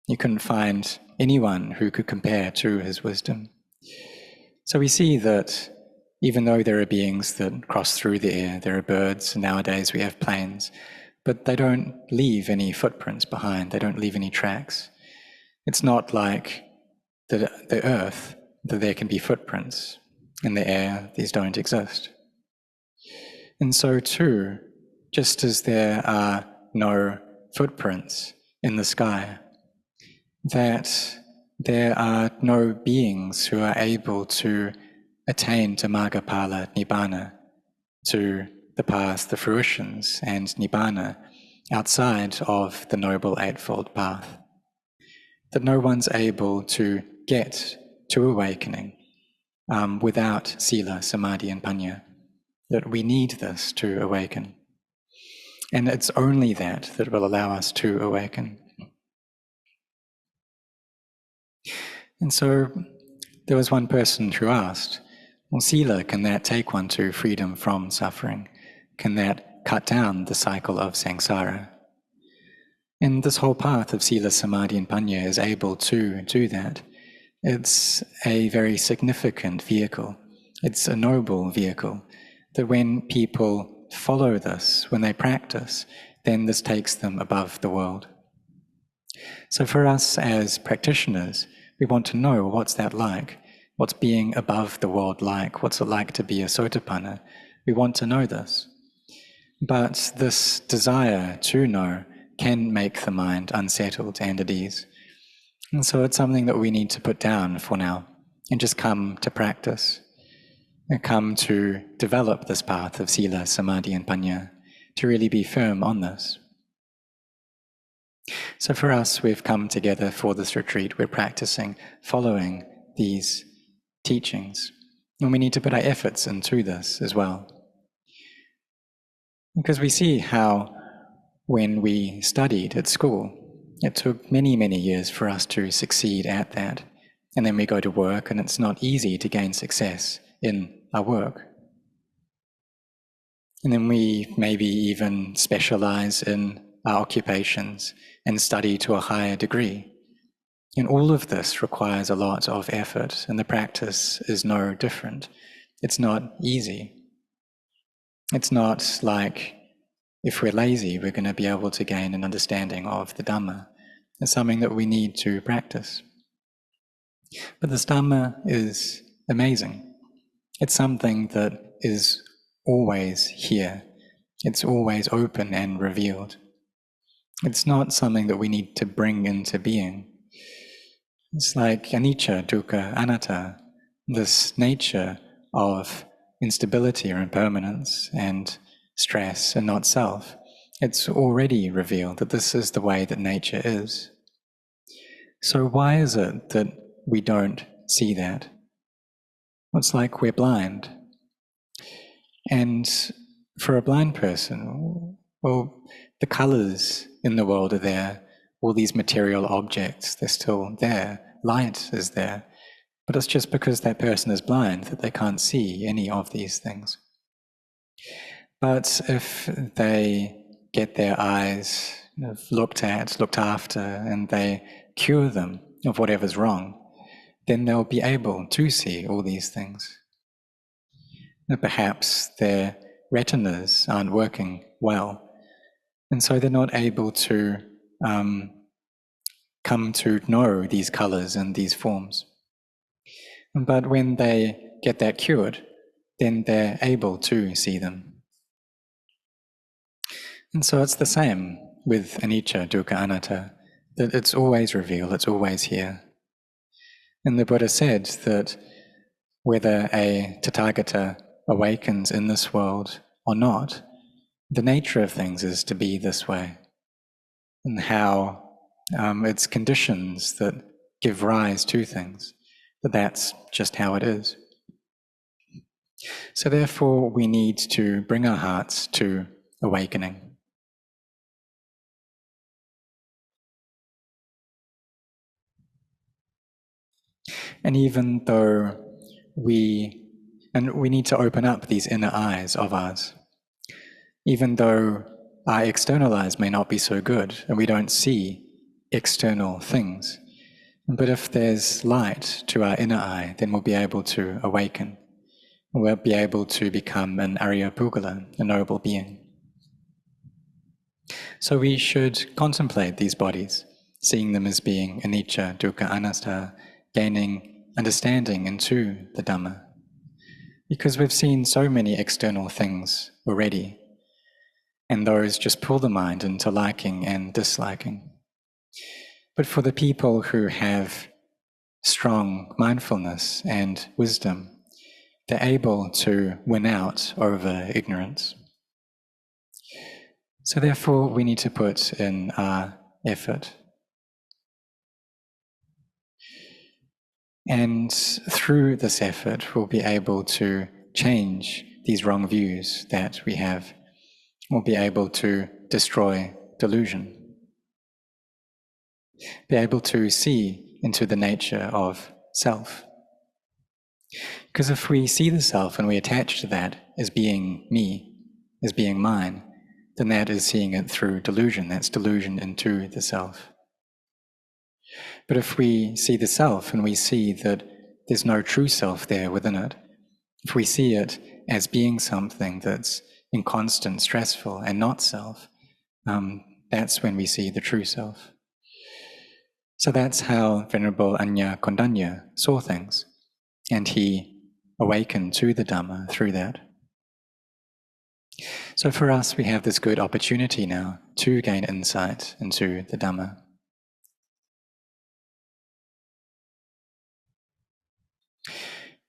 You couldn't find anyone who could compare to his wisdom. So we see that even though there are beings that cross through the air, there are birds, and nowadays we have planes, but they don't leave any footprints behind, they don't leave any tracks. It's not like the earth, that there can be footprints. In the air, these don't exist. And so too, just as there are no footprints in the sky, that there are no beings who are able to attain to Margapala Nibbana, to the paths, the fruitions, and Nibbana outside of the Noble Eightfold Path. That no one's able to get to awakening without Sila, Samadhi, and Panya. That we need this to awaken. And it's only that will allow us to awaken. And so there was one person who asked, well, Sila, can that take one to freedom from suffering? Can that cut down the cycle of samsara? And this whole path of Sila, Samadhi, and Panya is able to do that. It's a very significant vehicle. It's a noble vehicle. That when people follow this, when they practice, then this takes them above the world. So for us as practitioners, we want to know what's that like? What's being above the world like? What's it like to be a Sotapanna? We want to know this. But this desire to know can make the mind unsettled and at ease. And so it's something that we need to put down for now and just come to practice and come to develop this path of Sila, Samadhi, and Panya, to really be firm on this. So for us, we've come together for this retreat. We're practicing, following these teachings. And we need to put our efforts into this as well. Because we see how when we studied at school, it took many, many years for us to succeed at that. And then we go to work and it's not easy to gain success in our work. And then we maybe even specialize in our occupations and study to a higher degree. And all of this requires a lot of effort, and the practice is no different. It's not easy. It's not like if we're lazy, we're going to be able to gain an understanding of the Dhamma. It's something that we need to practice. But this Dhamma is amazing. It's something that is always here. It's always open and revealed. It's not something that we need to bring into being. It's like anicca, dukkha, anatta, this nature of instability or impermanence and stress and not self. It's already revealed that this is the way that nature is. So why is it that we don't see that? It's like we're blind. And for a blind person, well, the colors in the world are there. All these material objects, they're still there. Light is there. But it's just because that person is blind that they can't see any of these things. But if they get their eyes looked after, and they cure them of whatever's wrong, then they'll be able to see all these things. And perhaps their retinas aren't working well, and so they're not able to come to know these colors and these forms. But when they get that cured, then they're able to see them. And so it's the same with anicca, dukkha, anatta, that it's always revealed, it's always here. And the Buddha said that whether a Tathagata awakens in this world or not, the nature of things is to be this way. And how it's conditions that give rise to things, that that's just how it is. So therefore we need to bring our hearts to awakening. And even though we need to open up these inner eyes of ours. Even though our external eyes may not be so good and we don't see external things, but if there's light to our inner eye, then we'll be able to awaken. We'll be able to become an Arya Pugala, a noble being. So we should contemplate these bodies, seeing them as being anicca, dukkha, anatta, gaining understanding into the Dhamma. Because we've seen so many external things already, and those just pull the mind into liking and disliking. But for the people who have strong mindfulness and wisdom, they're able to win out over ignorance. So therefore, we need to put in our effort. And through this effort, we'll be able to change these wrong views that we have. We'll be able to destroy delusion. Be able to see into the nature of self. Because if we see the self and we attach to that as being me, as being mine, then that is seeing it through delusion. That's delusion into the self. But if we see the self and we see that there's no true self there within it, if we see it as being something that's inconstant, stressful, and not self, that's when we see the true self. So that's how Venerable Anya Kondanya saw things, and he awakened to the Dhamma through that. So for us, we have this good opportunity now to gain insight into the Dhamma.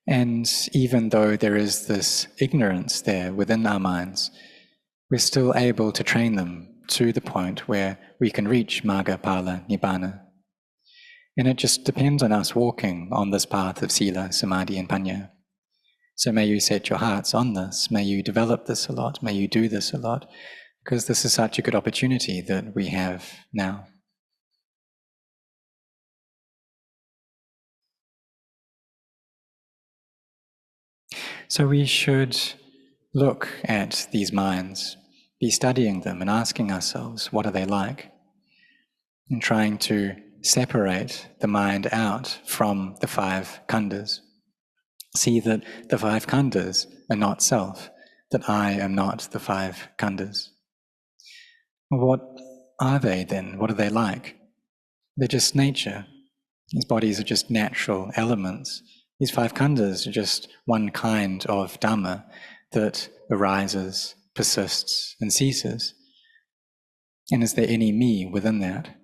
And even though there is this ignorance there within our minds, we're still able to train them to the point where we can reach Magga Phala Nibbana. And it just depends on us walking on this path of Sila, Samadhi, and Panya. So may you set your hearts on this, may you develop this a lot, may you do this a lot, because this is such a good opportunity that we have now. So we should look at these minds, be studying them and asking ourselves, what are they like? And trying to separate the mind out from the five khandhas. See that the five khandhas are not self, that I am not the five khandhas. What are they then? What are they like? They're just nature. These bodies are just natural elements. These five khandhas are just one kind of Dhamma that arises, persists, and ceases. And is there any me within that?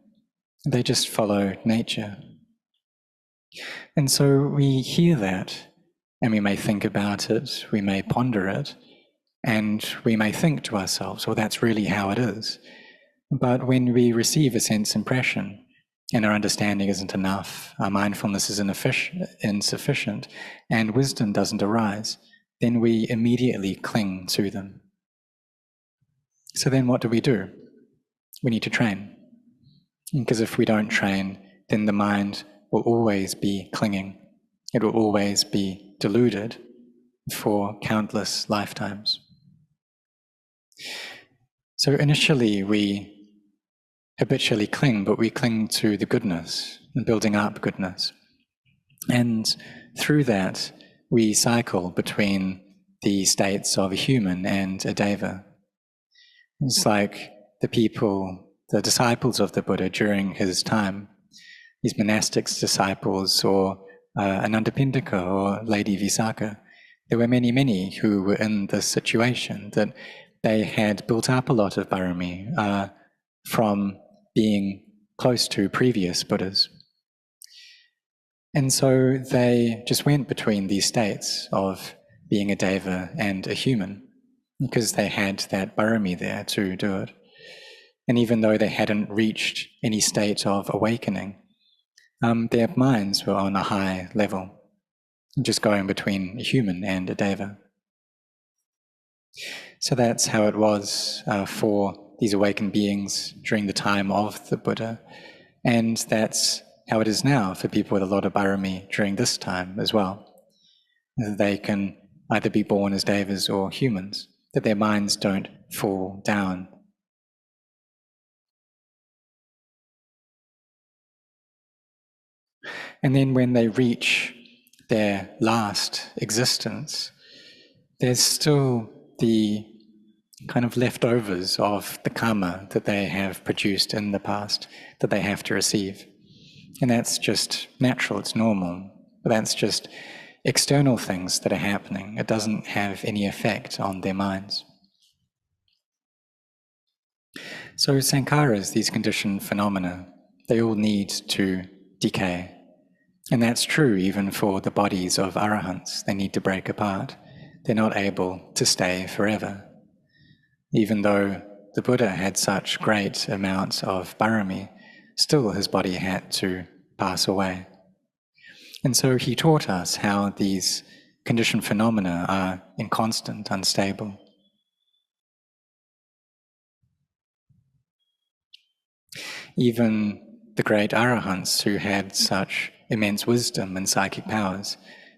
They just follow nature. And so we hear that, and we may think about it, we may ponder it, and we may think to ourselves, well, that's really how it is. But when we receive a sense impression, and our understanding isn't enough, our mindfulness is insufficient, and wisdom doesn't arise, then we immediately cling to them. So then what do? We need to train. Because if we don't train, then the mind will always be clinging. It will always be deluded for countless lifetimes. So initially we habitually cling, but we cling to the goodness and building up goodness. And through that, we cycle between the states of a human and a deva. It's like the disciples of the Buddha during his time, these monastic disciples, or Anandapindika or Lady Visakha. There were many, many who were in this situation, that they had built up a lot of barami from being close to previous Buddhas. And so they just went between these states of being a deva and a human, because they had that barami there to do it. And even though they hadn't reached any state of awakening, their minds were on a high level, just going between a human and a deva. So that's how it was for these awakened beings during the time of the Buddha. And that's how it is now for people with a lot of barami during this time as well. that they can either be born as devas or humans, that their minds don't fall down. And then when they reach their last existence, there's still the kind of leftovers of the karma that they have produced in the past that they have to receive. And that's just natural, it's normal, but that's just external things that are happening. It doesn't have any effect on their minds. So sankharas, these conditioned phenomena, they all need to decay. And that's true even for the bodies of arahants. They need to break apart. They're not able to stay forever. Even though the Buddha had such great amounts of barami, still his body had to pass away. And so he taught us how these conditioned phenomena are inconstant, unstable. Even the great arahants who had such immense wisdom and psychic powers,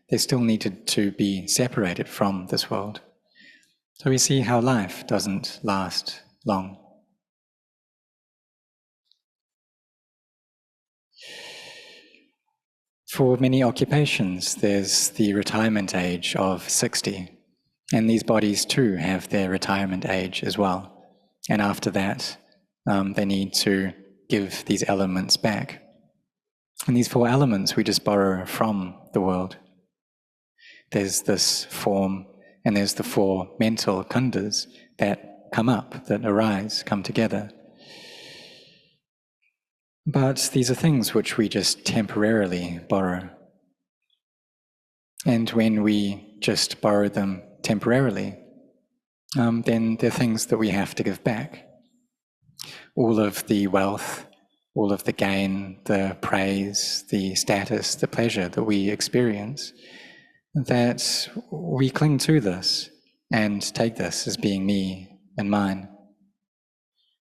they still needed to be separated from this world. So we see how life doesn't last long. For many occupations, there's the retirement age of 60, and these bodies too have their retirement age as well. And after that, they need to give these elements back. And these 4 elements we just borrow from the world. There's this form, and there's the 4 mental khandhas that come up, that arise, come together. But these are things which we just temporarily borrow. And when we just borrow them temporarily, then they're things that we have to give back. All of the wealth, all of the gain, the praise, the status, the pleasure that we experience, that we cling to this and take this as being me and mine.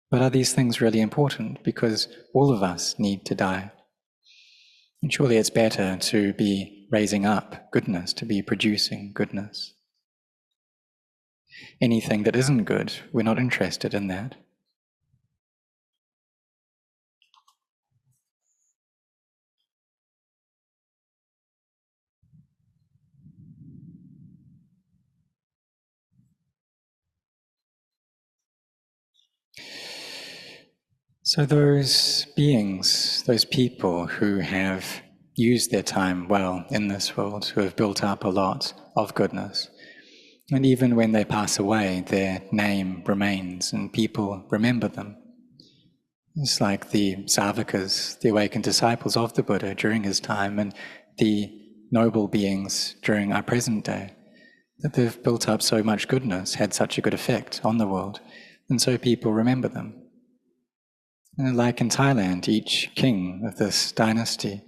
But are these things really important? Because all of us need to die. And surely it's better to be raising up goodness, to be producing goodness. Anything that isn't good, we're not interested in that. So those beings, those people who have used their time well in this world, who have built up a lot of goodness, and even when they pass away, their name remains and people remember them. It's like the Savakas, the awakened disciples of the Buddha during his time, and the noble beings during our present day, that they've built up so much goodness, had such a good effect on the world, and so people remember them. And like in Thailand, each king of this dynasty,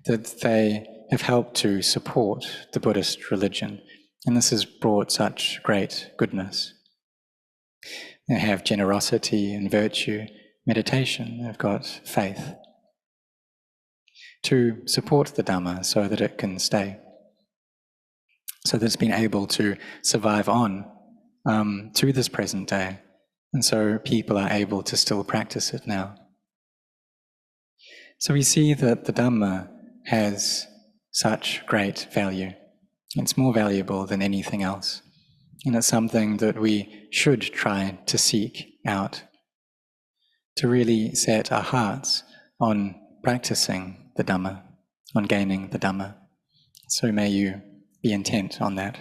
that they have helped to support the Buddhist religion, and this has brought such great goodness. They have generosity and virtue, meditation, they've got faith to support the Dhamma so that it can stay, so that it's been able to survive on to this present day. And so people are able to still practice it now. So we see that the Dhamma has such great value. It's more valuable than anything else. And it's something that we should try to seek out, to really set our hearts on practicing the Dhamma, on gaining the Dhamma. So may you be intent on that.